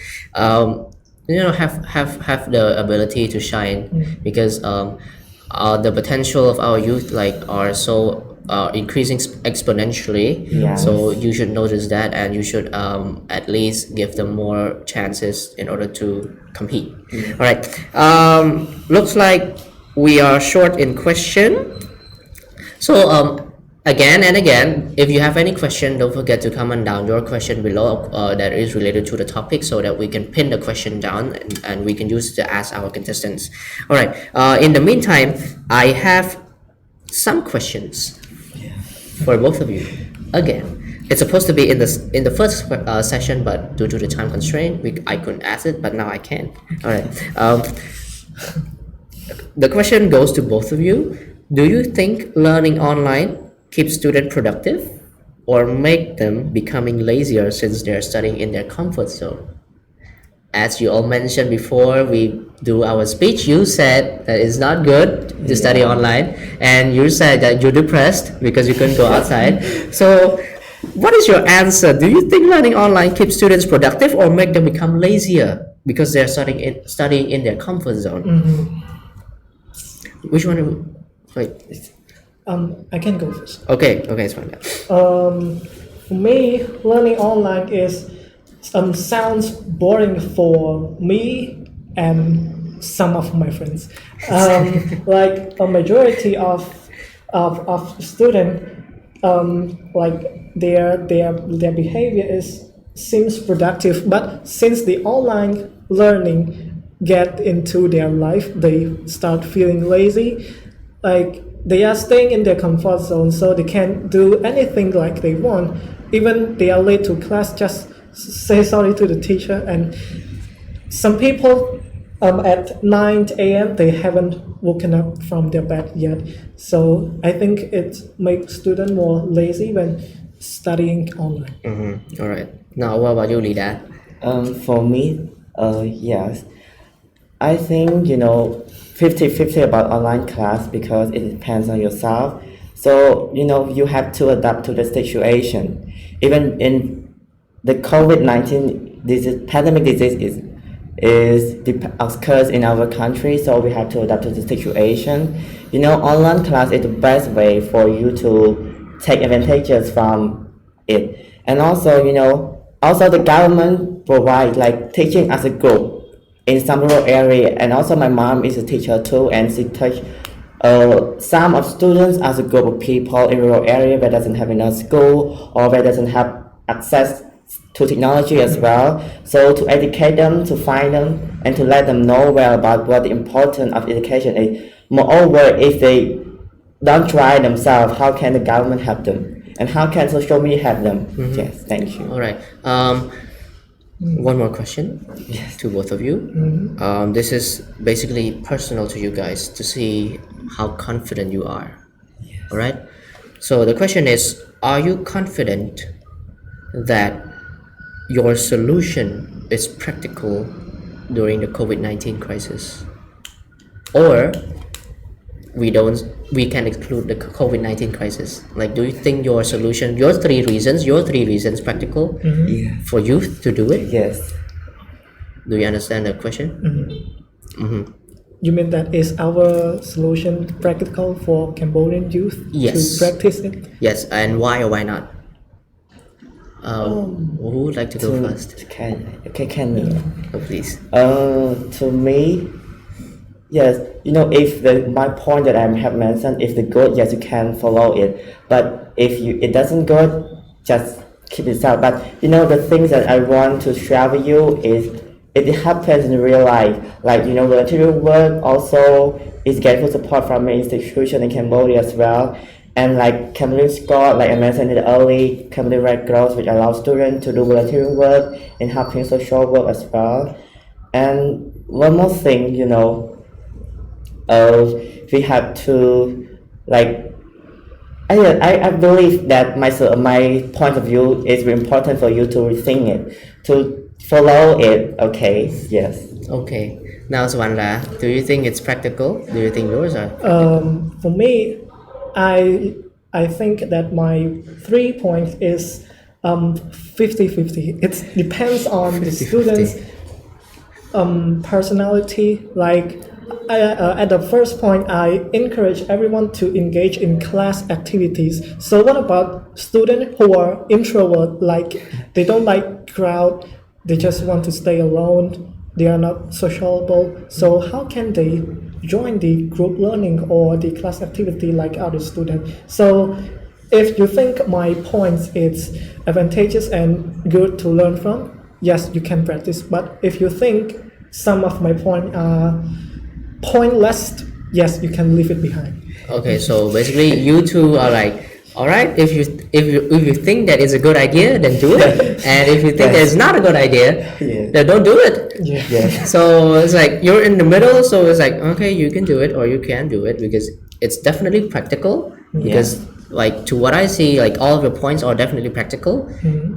have the ability to shine, because the potential of our youth are so increasing exponentially.
Yes.
So you should notice that, and you should at least give them more chances in order to compete. All right, looks like we are short in question. So Again and again, if you have any question, don't forget to comment down your question below that is related to the topic so that we can pin the question down and we can use it to ask our contestants. All right. In the meantime, I have some questions for both of you. Again, it's supposed to be in the first session, but due to the time constraint, I couldn't ask it, but now I can. All right. The question goes to both of you. Do you think learning online keep students productive or make them becoming lazier since they're studying in their comfort zone? As you all mentioned before we do our speech, you said that it's not good to study online, and you said that you're depressed because you couldn't go outside. So what is your answer? Do you think learning online keeps students productive or make them become lazier because they're studying in their comfort zone? Which one? Wait.
I can go first.
Okay, it's fine.
For me, learning online is sounds boring for me and some of my friends. Like a majority of students, like their behavior seems productive, but since the online learning get into their life, they start feeling lazy. Like they are staying in their comfort zone, so they can't do anything like they want. Even they are late to class, just say sorry to the teacher. And some people at 9 a.m. they haven't woken up from their bed yet. So I think it makes students more lazy when studying online.
All right. Now, what about you, Lida?
For me, yes. I think, 50-50 about online class because it depends on yourself. So, you have to adapt to the situation. Even in the COVID-19 pandemic disease occurs in our country, so we have to adapt to the situation. Online class is the best way for you to take advantages from it. And also, also the government provide like teaching as a group in some rural area, and also my mom is a teacher too, and she teach some of students as a group of people in rural area that doesn't have enough school or that doesn't have access to technology as well. So to educate them, to find them, and to let them know well about what the importance of education is. Moreover, if they don't try themselves, how can the government help them? And how can social media help them? Yes, thank you.
All right. One more question to both of you. This is basically personal to you guys to see how confident you are. All right. So the question is, are you confident that your solution is practical during the COVID-19 crisis? Or we can exclude the COVID-19 crisis? Like, do you think your solution, your three reasons practical for youth to do it?
Yes.
Do you understand the question?
You mean that is our solution practical for Cambodian youth
Yes.
to practice it?
Yes, and why or why not? Who would like to go first?
Can
please.
To me, yes, if my point that I have mentioned, if the good, yes, you can follow it. But if it doesn't good, just keep it out. But the things that I want to share with you is it happens in real life. Like volunteering work also is getting support from an institution in Cambodia as well. And like Cambodian School, like I mentioned it early, Cambodian Red Cross, which allows students to do volunteering work and helping social work as well. And one more thing, we have to like I believe that my point of view is very important for you to rethink it, to follow it. Okay. Yes.
Okay. Now, Sovannara, do you think it's practical? Do you think yours are?
For me, I think that my 3 points is 50-50. It depends on the student's personality. Like at the first point, I encourage everyone to engage in class activities. So what about students who are introvert, like they don't like crowd, they just want to stay alone, they are not sociable. So how can they join the group learning or the class activity like other students? So if you think my points is advantageous and good to learn from, yes, you can practice. But if you think some of my points are pointless, yes, you can leave it behind.
Okay, so basically you two are like, all right, if you think that is a good idea, then do it, and if you think that it's not a good idea, then don't do it. So it's like you're in the middle, so it's like, okay, you can do it or you can't do it because it's definitely practical. Because like to what I see, like all of your points are definitely practical.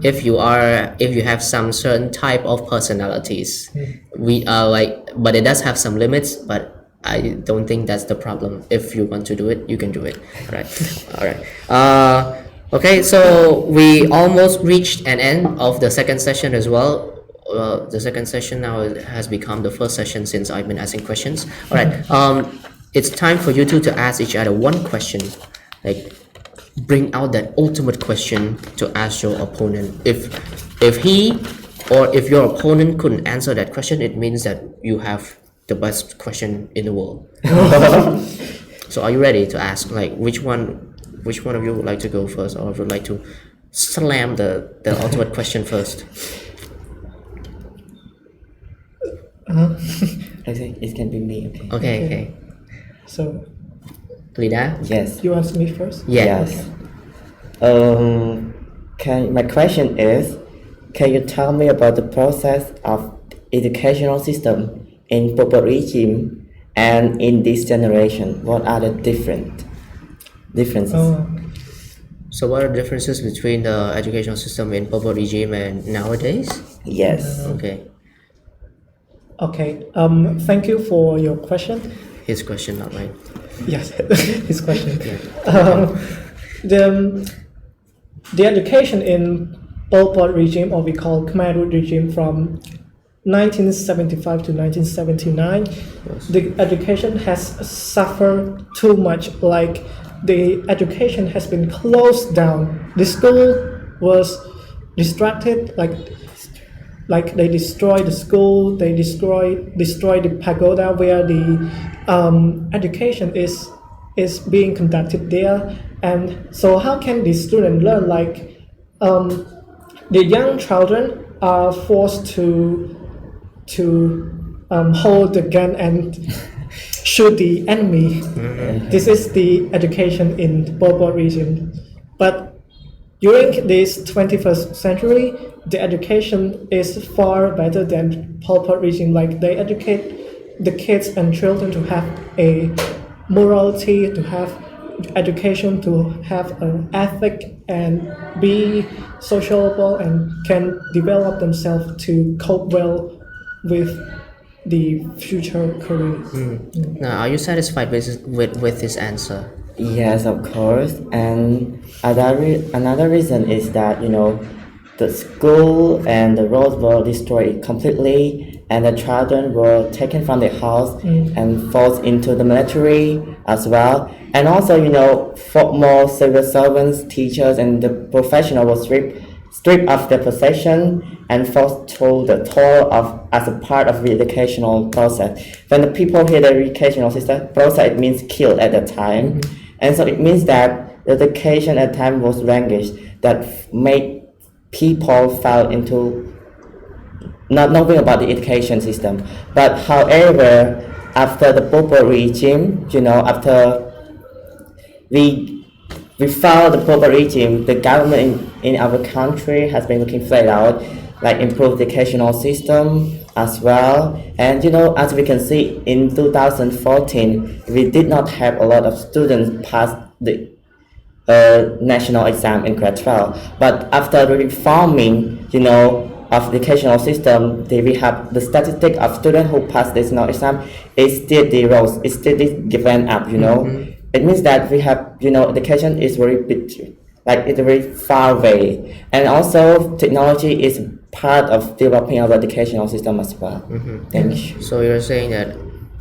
If you have some certain type of personalities, we are like, but it does have some limits, but I don't think that's the problem. If you want to do it, you can do it. All right. Okay, so we almost reached an end of the second session as well. The second session now has become the first session since I've been asking questions. All right. It's time for you two to ask each other one question. Like, bring out that ultimate question to ask your opponent. If he or if your opponent couldn't answer that question, it means that you have the best question in the world. So are you ready to ask, like, which one of you would like to go first, or would like to slam the ultimate question first?
I think it can be me.
Okay.
So
Lida?
Yes.
You ask me first?
Yes. My question is, can you tell me about the process of educational system in Pol Pot regime and in this generation? What are the differences?
So what are the differences between the educational system in Pol Pot regime and nowadays?
Yes.
Okay. Thank you for your question.
His question, not mine.
Yes, his question. The education in Pol Pot regime, or we call Khmer Rouge regime, from 1975 to 1979, the education has suffered too much. Like, the education has been closed down. The school was distracted. Like they destroyed the school. They destroyed the pagoda where the education is being conducted there. And so how can the student learn? Like, the young children are forced to hold the gun and shoot the enemy. This is the education in Pol Pot region. But during this 21st century, the education is far better than Pol Pot regime. Like, they educate the kids and children to have a morality, to have education, to have an ethic and be sociable and can develop themselves to cope well with the future career.
Now, are you satisfied with his answer?
Yes, of course. And another reason is that, the school and the roads were destroyed completely, and the children were taken from their house and forced into the military as well. And also, for more civil servants, teachers, and the professionals were stripped of their possession and forced to the toil as a part of the educational process. When the people hear the educational system process, it means killed at that time. And so it means that the education at the time was language that made people fall into not knowing about the education system. But however, after the Pol Pot regime, after we follow the Pol Pot regime, the government in our country has been looking flat out, like improve the educational system as well. And as we can see in 2014, we did not have a lot of students pass the national exam in grade 12. But after the reforming, of the educational system, we have the statistic of students who pass the national exam is still rose, is still given up. It means that we have, education is very big, like it's very far away, and also technology is part of developing our educational system as well. Thank you.
So you're saying that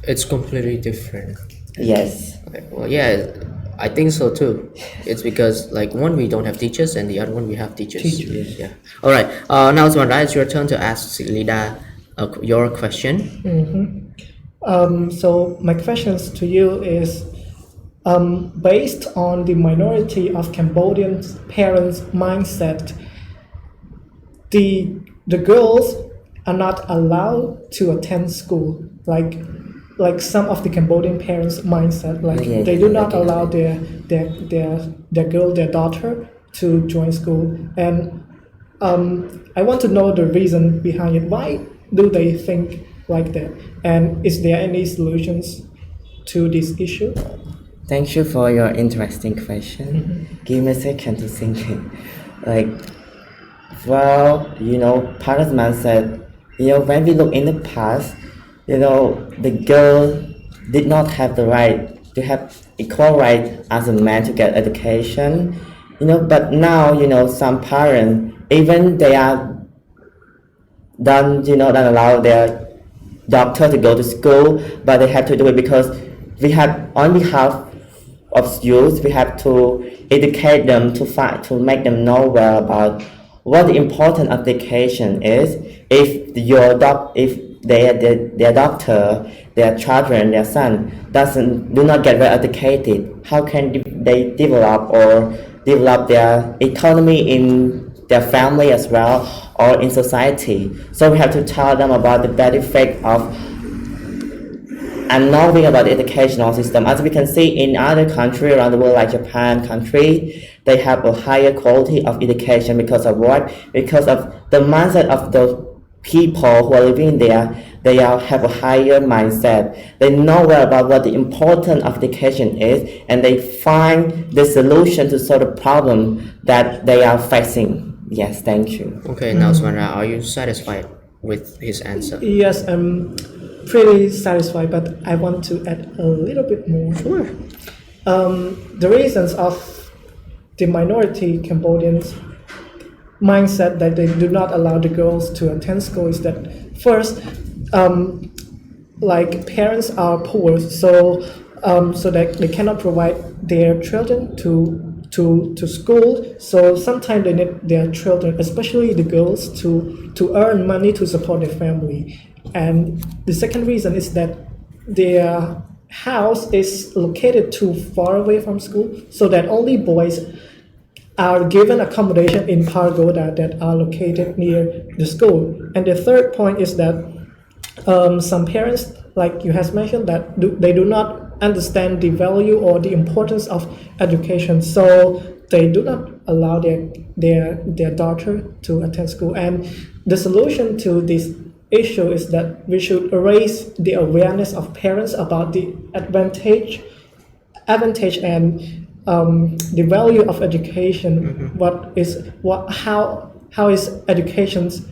it's completely different?
Yes.
Okay. Well, yeah, I think so too. It's because like one we don't have teachers, and the other one we have teachers. Yeah. All right. Now Sovannara, it's your turn to ask Silida your question.
So my questions to you is, based on the minority of Cambodian parents' mindset, the girls are not allowed to attend school. Like some of the Cambodian parents' mindset, like they do not allow their daughter to join school. And I want to know the reason behind it. Why do they think like that? And is there any solutions to this issue?
Thank you for your interesting question. Give me a second to think it. Parents' mindset, when we look in the past, the girl did not have the right to have equal right as a man to get education, but now, some parents, even they are don't allow their daughter to go to school, but they have to do it because we have, on behalf of youth, we have to educate them to make them know well about what the important of education is. If their daughter, their children, their son do not get well educated, how can they develop their economy in their family as well or in society? So we have to tell them about the benefit of and knowing about the educational system. As we can see in other countries around the world, like Japan country, they have a higher quality of education because of what? Because of the mindset of the people who are living there. They have a higher mindset. They know well about what the importance of education is, and they find the solution to solve the problem that they are facing. Yes, thank you.
Okay, now Sovannara, are you satisfied with his answer?
Yes, I'm pretty satisfied, but I want to add a little bit more.
Sure.
The reasons of the minority Cambodians mindset that they do not allow the girls to attend school is that first, like parents are poor, so that they cannot provide their children to school. So sometimes they need their children, especially the girls, to earn money to support their family. And the second reason is that their house is located too far away from school, so that only boys are given accommodation in pagoda that are located near the school. And the third point is that some parents, like you have mentioned, that they do not understand the value or the importance of education, so they do not allow their daughter to attend school. And the solution to this issue is that we should raise the awareness of parents about the advantage and the value of education. How is education's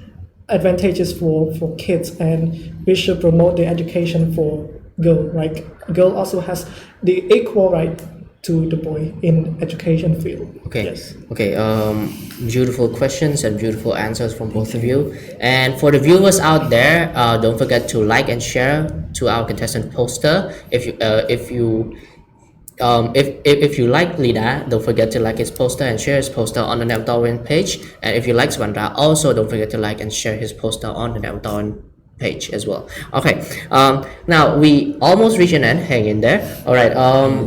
advantages for kids, and we should promote the education for girl. Like girl also has the equal right to the boy in education field.
Okay.
Yes.
Okay. Beautiful questions and beautiful answers from both of you. And for the viewers out there, don't forget to like and share to our contestant poster. If you like Lida, don't forget to like his poster and share his poster on the Bontorvein page. And if you like Sovannara, also don't forget to like and share his poster on the Bontorvein page as well. Okay. Now we almost reach an end. Hang in there. All right.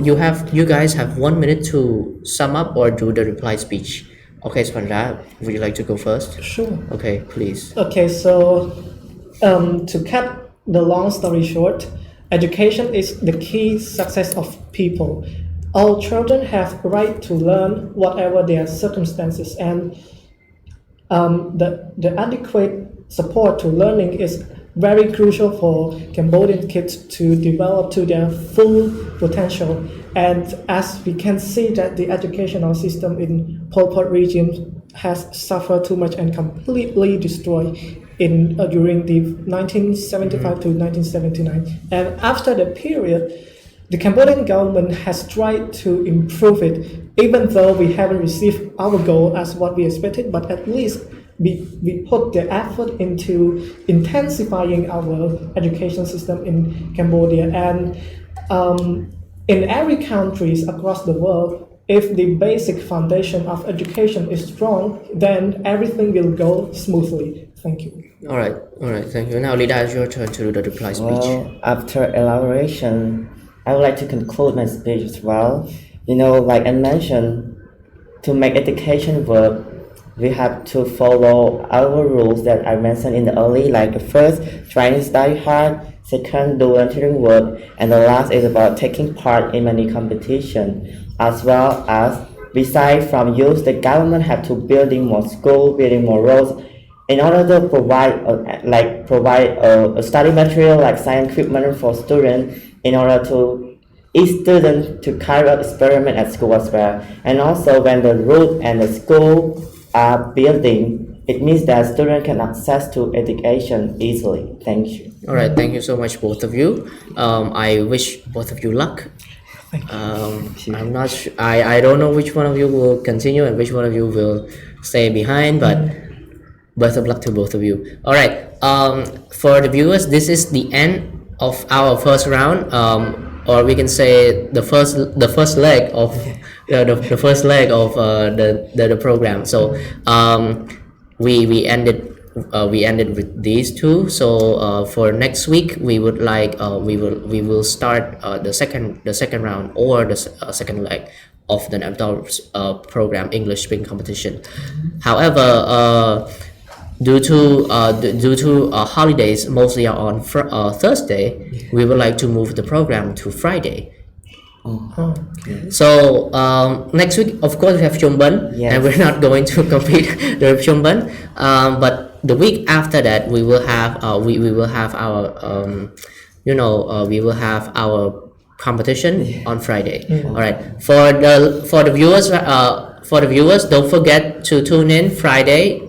You guys have 1 minute to sum up or do the reply speech. Okay, Sovannara, would you like to go first?
Sure.
Okay, please.
Okay, so to cut the long story short, education is the key success of people. All children have right to learn whatever their circumstances, and the adequate support to learning is very crucial for Cambodian kids to develop to their full potential. And as we can see that the educational system in Pol Pot region has suffered too much and completely destroyed during the 1975 to 1979. And after that period, the Cambodian government has tried to improve it, even though we haven't received our goal as what we expected, but at least we put the effort into intensifying our education system in Cambodia. And in every countries across the world, if the basic foundation of education is strong, then everything will go smoothly. Thank you.
All right, thank you. Now, Lida, it's your turn to do the reply speech.
Well, after elaboration, I would like to conclude my speech as well. Like I mentioned, to make education work, we have to follow our rules that I mentioned in the early, like first, trying to study hard, second, do volunteering work, and the last is about taking part in many competition, as well as besides from youth, the government have to building more school, building more roads, in order to provide a study material like science equipment for students, in order to each student to carry out experiment at school as well. And also when the road and the school are building, it means that students can access to education easily. Thank you.
All right, thank you so much, both of you. I wish both of you luck. I'm not sure. I don't know which one of you will continue and which one of you will stay behind, but best of luck to both of you. All right. For the viewers, this is the end of our first round. Or we can say the first leg of the first leg of the program. So we ended with these two. So for next week we would like we will start the second round or the second leg of the Nepal program English speaking competition. However, due to holidays mostly are on Thursday, we would like to move the program to Friday.
Okay.
So next week, of course, we have Chumban, and we're not going to compete the Chumban. But the week after that, we will have we will have our we will have our competition on Friday. All right. For the viewers, don't forget to tune in Friday.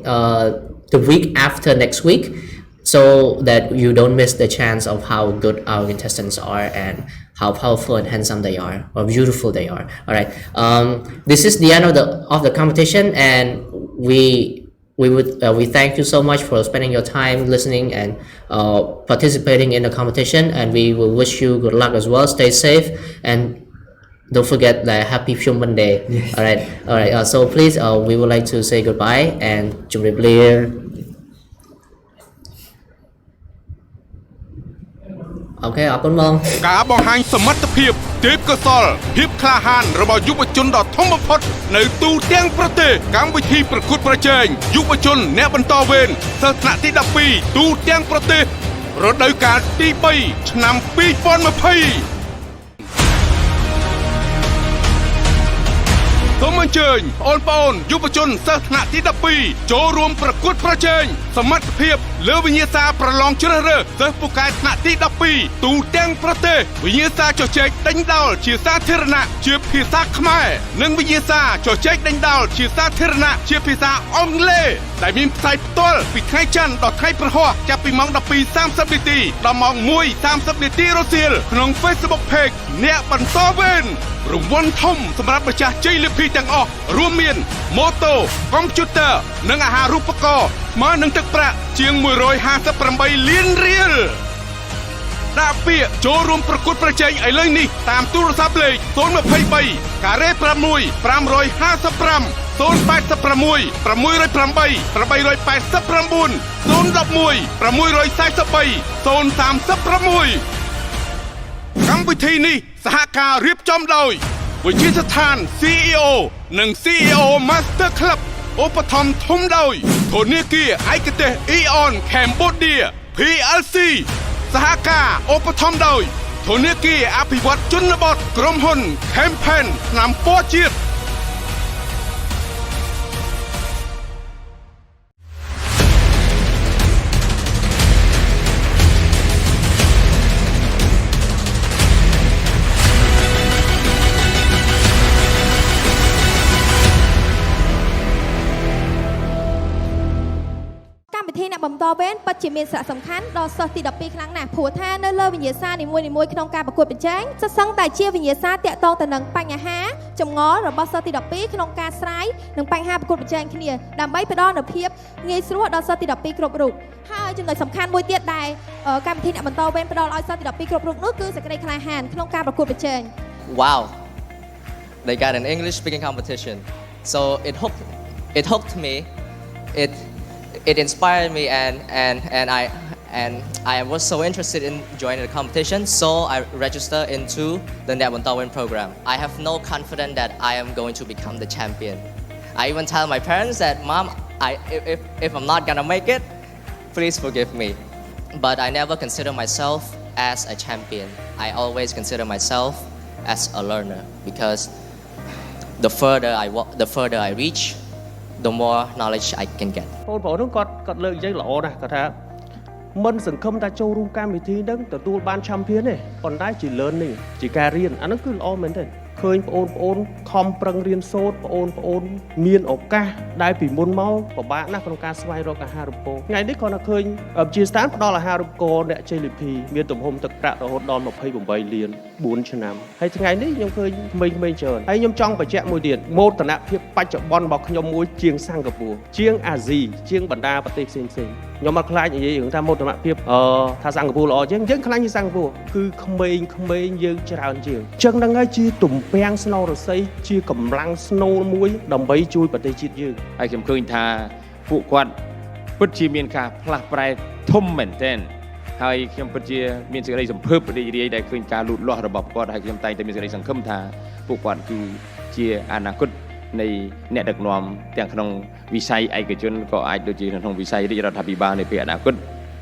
The week after next week, so that you don't miss the chance of how good our contestants are and how powerful and handsome they are or beautiful they are. All right, this is the end of the competition, and we thank you so much for spending your time listening and participating in the competition, and we will wish you good luck as well. Stay safe and don't forget the happy Human Day. Yes. All right. So please, we would like to say goodbye and Jumriblir. Okay, អរគុណបង
ការបង្ហាញសមត្ថភាពទេពកោសល្យភាពក្លាហានរបស់យុវជនដ៏ធំបំផុតនៅទូទាំងប្រទេសកម្មវិធីប្រកួតប្រជែងយុវជនអ្នកបន្តវេនសិស្សថ្នាក់ទី12ទូទាំងប្រទេសរដូវកាលទី3ឆ្នាំ2020 សូមអញ្ជើញបងប្អូនយុវជនសិស្សថ្នាក់ទី12ចូលរួមប្រកួតប្រជែងសមត្ថភាពលើវិញ្ញាសាប្រឡងជ្រើសរើសសិស្សពូកែថ្នាក់ទី12ទូទាំងប្រទេសវិញ្ញាសាជជែកដេញដោលជាសាធារណៈជាភាសាខ្មែរនិងវិញ្ញាសាជជែកដេញដោលជាសាធារណៈជាភាសាអង់គ្លេសដែលមានផ្សាយផ្ទាល់ពីថ្ងៃច័ន្ទដល់ថ្ងៃព្រហស្បតិ៍ចាប់ពីម៉ោង 12:30 នាទីដល់ម៉ោង 1:30 នាទីរសៀលក្នុង Facebook Page អ្នកបន្តវេនរង្វាន់ធំសម្រាប់ម្ចាស់ជ័យលាភីទាំងអស់រួមមានម៉ូតូកុំព្យូទ័រនិងអាហារូបករណ៍ស្មើនឹងទឹកប្រាក់ជាង158លានរៀលដាក់ពាក្យចូលរួមប្រកួតប្រជែងឥឡូវនេះតាមទូរស័ព្ទលេខ023ការ៉េ6 555 086 608 889 011 643 036 កម្មវិធីនេះសហការរៀបចំដោយវិជាស្ថាន CEO និង CEO Master Club ឧបត្ថម្ភធំដោយធនាគារឯកទេស Eon Cambodia PLC សហការឧបត្ថម្ភដោយធនាគារអភិវឌ្ឍជនបទក្រុមហ៊ុន Campaign ថ្នាំពណ៌ជាតិ
បន្តវេនពិតជាមានសារៈសំខាន់ដល់សិស្សទី12ខ្លាំងណាស់ព្រោះថានៅលើវិញ្ញាសានីមួយៗក្នុងការប្រកួតប្រជែងសិស្សសឹងតែជាវិញ្ញាសាតាក់ទងទៅនឹងបញ្ហាចម្ងល់របស់សិស្សទី12ក្នុងការស្រាយនឹងបញ្ហាប្រកួតប្រជែងគ្នាដើម្បីផ្ដល់នូវភាពងាយស្រួលដល់សិស្សទី12គ្រប់រូបហើយចំណុចសំខាន់មួយទៀតដែលកម្មវិធីអ្នកបន្តវេនផ្ដល់ឲ្យសិស្សទី12គ្រប់រូបនោះគឺសេចក្តីក្លាហានក្នុងការប្រកួតប្រជែង
Wow, they got an English speaking competition, so it hooked me. It inspired me and and I was so interested in joining the competition, so I registered into the Bontorvein program. I have no confidence that I am going to become the champion. I even tell my parents that, Mom, if I'm not gonna make it, please forgive me. But I never consider myself as a champion. I always consider myself as a learner, because the further I reach, the more knowledge I can get.
បងប្អូននោះគាត់លើកយ៉ាងល្អណាស់គាត់ថាមិនសង្ឃឹមថាចូលរួមកម្មវិធីហ្នឹងទទួលបាន champion ទេប៉ុន្តែជា learning ជាការរៀនអាហ្នឹងគឺល្អមែនទេឃើញបងប្អូនខំប្រឹងរៀនសូត្របងប្អូនមានឱកាសដែលពីមុនមកពិបាកណាស់ក្នុងការស្វែងរកអាហារូបករណ៍ថ្ងៃនេះគាត់នៅឃើញជាស្ថានផ្ដល់អាហារូបករណ៍អ្នកជ័យលាភីមានទំហំទឹកប្រាក់រហូតដល់28លាន4ឆ្នាំហើយថ្ងៃនេះខ្ញុំឃើញក្មេងៗច្រើនហើយខ្ញុំចង់បញ្ជាក់មួយទៀតមោទនភាពបច្ចុប្បន្នរបស់ខ្ញុំមួយជាងសិង្ហបុរីជាងអាស៊ីជាងបណ្ដាប្រទេសផ្សេងៗខ្ញុំអត់ខ្លាចនិយាយរឿងថាមោទនភាពថាសិង្ហបុរីល្អជាងយើងខ្លាចជាសិង្ហបុរីគឺក្មេងៗយើងច្រើនជាងអញ្ចឹងហ្នឹងហើយជាទំពាំងស្នូលរស័យជាកម្លាំងស្នូលមួយដើម្បីជួយប្រទេសជាតិយើង
ហើយខ្ញុំឃើញថាពួកគាត់ពិតជាមានការផ្លាស់ប្រែធំមែនទែនហើយខ្ញុំពិតជាមានសេចក្តីសង្ឃឹមរីករាយដែលឃើញការលូតលាស់របស់គាត់ហើយខ្ញុំតែងតែមានសេចក្តីសង្ឃឹមថាពួកគាត់គឺជាអនាគតនៃអ្នកដឹកនាំទាំងក្នុងវិស័យឯកជនក៏អាចដូចជាក្នុងវិស័យរាជរដ្ឋាភិបាលនៅពេលអនាគត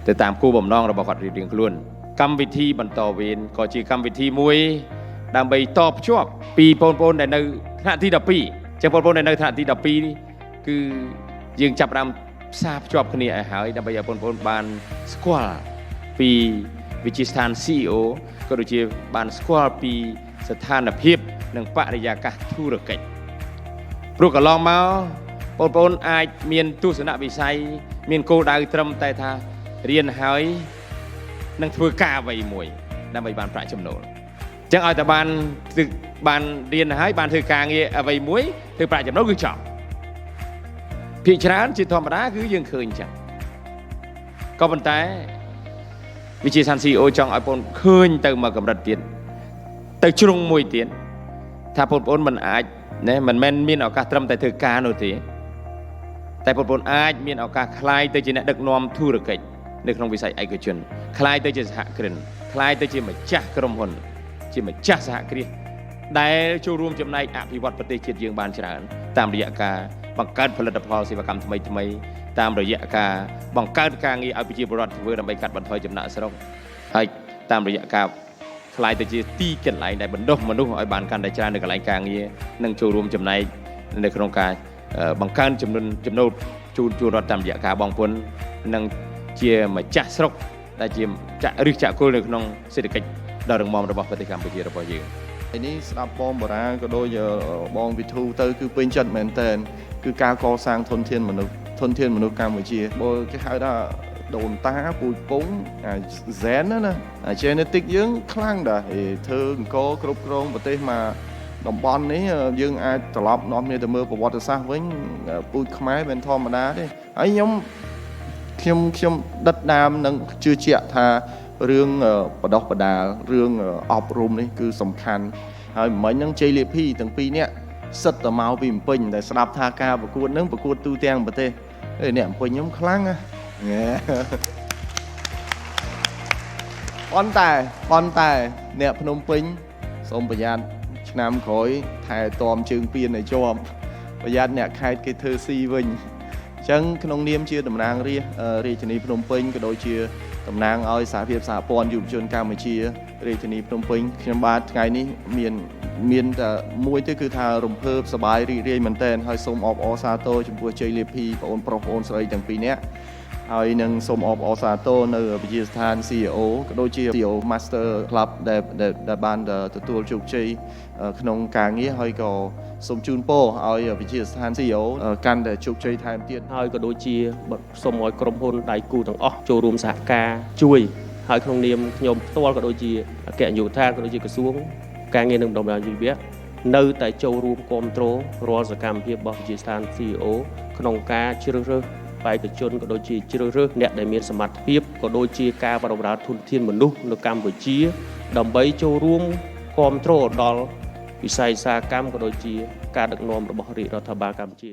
ទៅតាមគោលបំណងរបស់គាត់រៀងៗខ្លួនកម្មវិធីបន្តវេនក៏ជាកម្មវិធីមួយដើម្បីតភ្ជាប់ពីបងប្អូនដែលនៅថ្នាក់ទី12អញ្ចឹងបងប្អូនដែលនៅថ្នាក់ទី12គឺយើងចាប់ផ្ដើមផ្សារភ្ជាប់គ្នាឲ្យហើយដើម្បីឲ្យបងប្អូនបានស្គាល់ពីវិទ្យាស្ថាន CEO ក៏ដូចជាបានស្គាល់ពីស្ថានភាពនិងបរិយាកាសធុរកិច្ចព្រោះកន្លងមកបងប្អូនអាចមានទស្សនវិស័យមានគោលដៅត្រឹមតែថារៀនហើយនឹងធ្វើការអ្វីមួយដើម្បីបានប្រាក់ចំណូលចឹងឲ្យតែបានរៀនហើយបានធ្វើការងារអ្វីមួយធ្វើប្រាក់ចំណូលគឺចប់ភាគច្រើនជាធម្មតាគឺយើងឃើញចឹងក៏ប៉ុន្តែវិជាសាន CEO ចង់ឲ្យបងឃើញទៅមកកម្រិតទៀតទៅជ្រុងមួយទៀតថាបងប្អូនមិនអាចមិនមែនមានឱកាសត្រឹមតែធ្វើការនោះទេតែបងប្អូនអាចមានឱកាសក្លាយទៅជាអ្នកដឹកនាំធុរកិច្ចនៅក្នុងវិស័យឯកជនក្លាយទៅជាសហគ្រិនក្លាយទៅជាម្ចាស់ក្រុមហ៊ុនជាម្ចាស់សហគ្រាសដែលចូលរួមចំណែកអភិវឌ្ឍប្រទេសជាតិយើងបានច្រើនតាមរយៈការបង្កើតផលិតផលសេវាកម្មថ្មីតាមរយៈការបង្កើតការងារឲ្យប្រជាពលរដ្ឋធ្វើដើម្បីកាត់បន្ថយចំណាកស្រុកហើយតាមរយៈការខ្លាយទៅជាទីកន្លែងដែលបណ្ដុះមនុស្សឲ្យបានកាន់តែច្រើននៅកន្លែងការងារនិងចូលរួមចំណែកនៅក្នុងការបង្កើនចំណូលជូនរដ្ឋតាមរយៈការបងពុននិងជាម្ចាស់ស្រុកដែលជាចាក់គល់នៅក្នុងសេដ្ឋកិច្ចដ៏រឹងមាំរបស់ប្រទេសកម្ពុជារបស់យើង
នេះស្ដាប់បងបារាក៏ដូចបងវិធូទៅគឺពេញចិត្តមែនតើគឺការកសាងធនធានមនុស្សកម្ពុជាបើគេហៅថាដូនតាពូជពងអាហ្សែនណាអា genetic យើងខ្លាំងដែរធ្វើអង្គគ្រប់គ្រងប្រទេសមកតំបន់នេះយើងអាចត្រឡប់នាំគ្នាទៅមើលប្រវត្តិសាស្ត្រវិញពូជខ្មែរមិនធម្មតាទេហើយខ្ញុំដិតដាមនឹងជឿជាក់ថារឿងបដោះបដាលរឿងអប់រំនេះគឺសំខាន់ហើយមិញហ្នឹងជ័យលាភីទាំងពីរនាក់សិតតែមកពីភ្នំពេញតែស្ដាប់ថាការប្រកួតហ្នឹងប្រកួតទូទាំងប្រទេសអ្នកភ្នំពេញខ្ញុំខ្លាំងណាប៉ុន្តែអ្នកភ្នំពេញសូមប្រយ័ត្នឆ្នាំក្រោយថែទាំជើងពៀនឲ្យជាប់ប្រយ័ត្នអ្នកខេត្តគេធ្វើស៊ីវិញអញ្ចឹងក្នុងនាមជាតំណាងរាជធានីភ្នំពេញក៏ដូចជាតំណាងឲ្យសហភាពសហព័ន្ធយុវជនកម្ពុជារាជធានីភ្នំពេញខ្ញុំបាទថ្ងៃនេះមានតែមួយទេគឺថារំភើបសប្បាយរីករាយមែនទែនហើយសូមអបអរសាទរចំពោះជ័យលាភីបងប្រុសបងស្រីទាំងពីរនាក់ហើយនឹងសូមអបអរសាទរនៅវិទ្យាស្ថាន CEO ក៏ដូចជា CEO Master Club ដែលបានទទួលជោគជ័យក្នុងការងារហើយក៏សូមជូនពរឲ្យវិទ្យាស្ថាន CEO កាន់តែជោគជ័យថែមទៀត
ហើយក៏ដូចជាសូមឲ្យក្រុមហ៊ុនដៃគូទាំងអស់ចូលរួមសហការជួយហើយក្នុងនាមខ្ញុំផ្ទាល់ក៏ដូចជាអគ្គនាយកដ្ឋានក៏ដូចជាក្រសួងការងារនិងបណ្ដុំបណ្ដាលជីវៈនៅតែចូលរួមគ្រប់គ្រងរាល់សកម្មភាពរបស់វិទ្យាស្ថាន CEO ក្នុងការជ្រើសរើសបេក្ខជនក៏ដូចជាជ្រើសរើសអ្នកដែលមានសមត្ថភាពក៏ដូចជាការបម្រើធនធានមនុស្សនៅកម្ពុជាដើម្បីចូលរួមគ្រប់គ្រងដល់វិស័យឧស្សាហកម្មក៏ដូចជាការដឹកនាំរបស់រាជរដ្ឋាភិបាលកម្ពុជា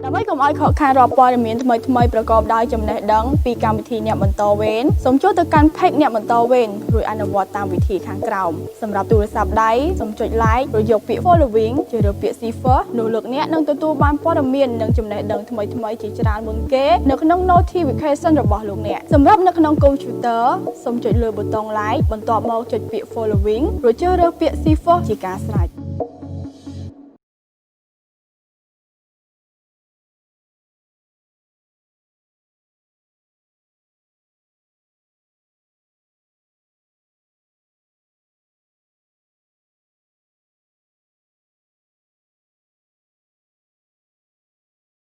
ដើម្បីកុំឲ្យខកខានរាល់ព័ត៌មានថ្មីៗប្រកបដោយចំណេះដឹងពីកម្មវិធីអ្នកបន្តវេនសូមចូលទៅកាន់ page អ្នកបន្តវេនរួចអនុវត្តតាមវិធីខាងក្រោមសម្រាប់ទូរស័ព្ទដៃសូមចុច like ឬយកពាក្យ following ជ្រើសរើសពាក្យ cipher នោះលោកអ្នកនឹងទទួលបានព័ត៌មាននិងចំណេះដឹងថ្មីៗជាច្រើនមុនគេនៅក្នុង notification របស់លោកអ្នកសម្រាប់នៅក្នុង computer សូមចុចលើប៊ូតុង like បន្ទាប់មកចុចពាក្យ following រួចជ្រើសរើសពាក្យ cipher ជាការស្រេច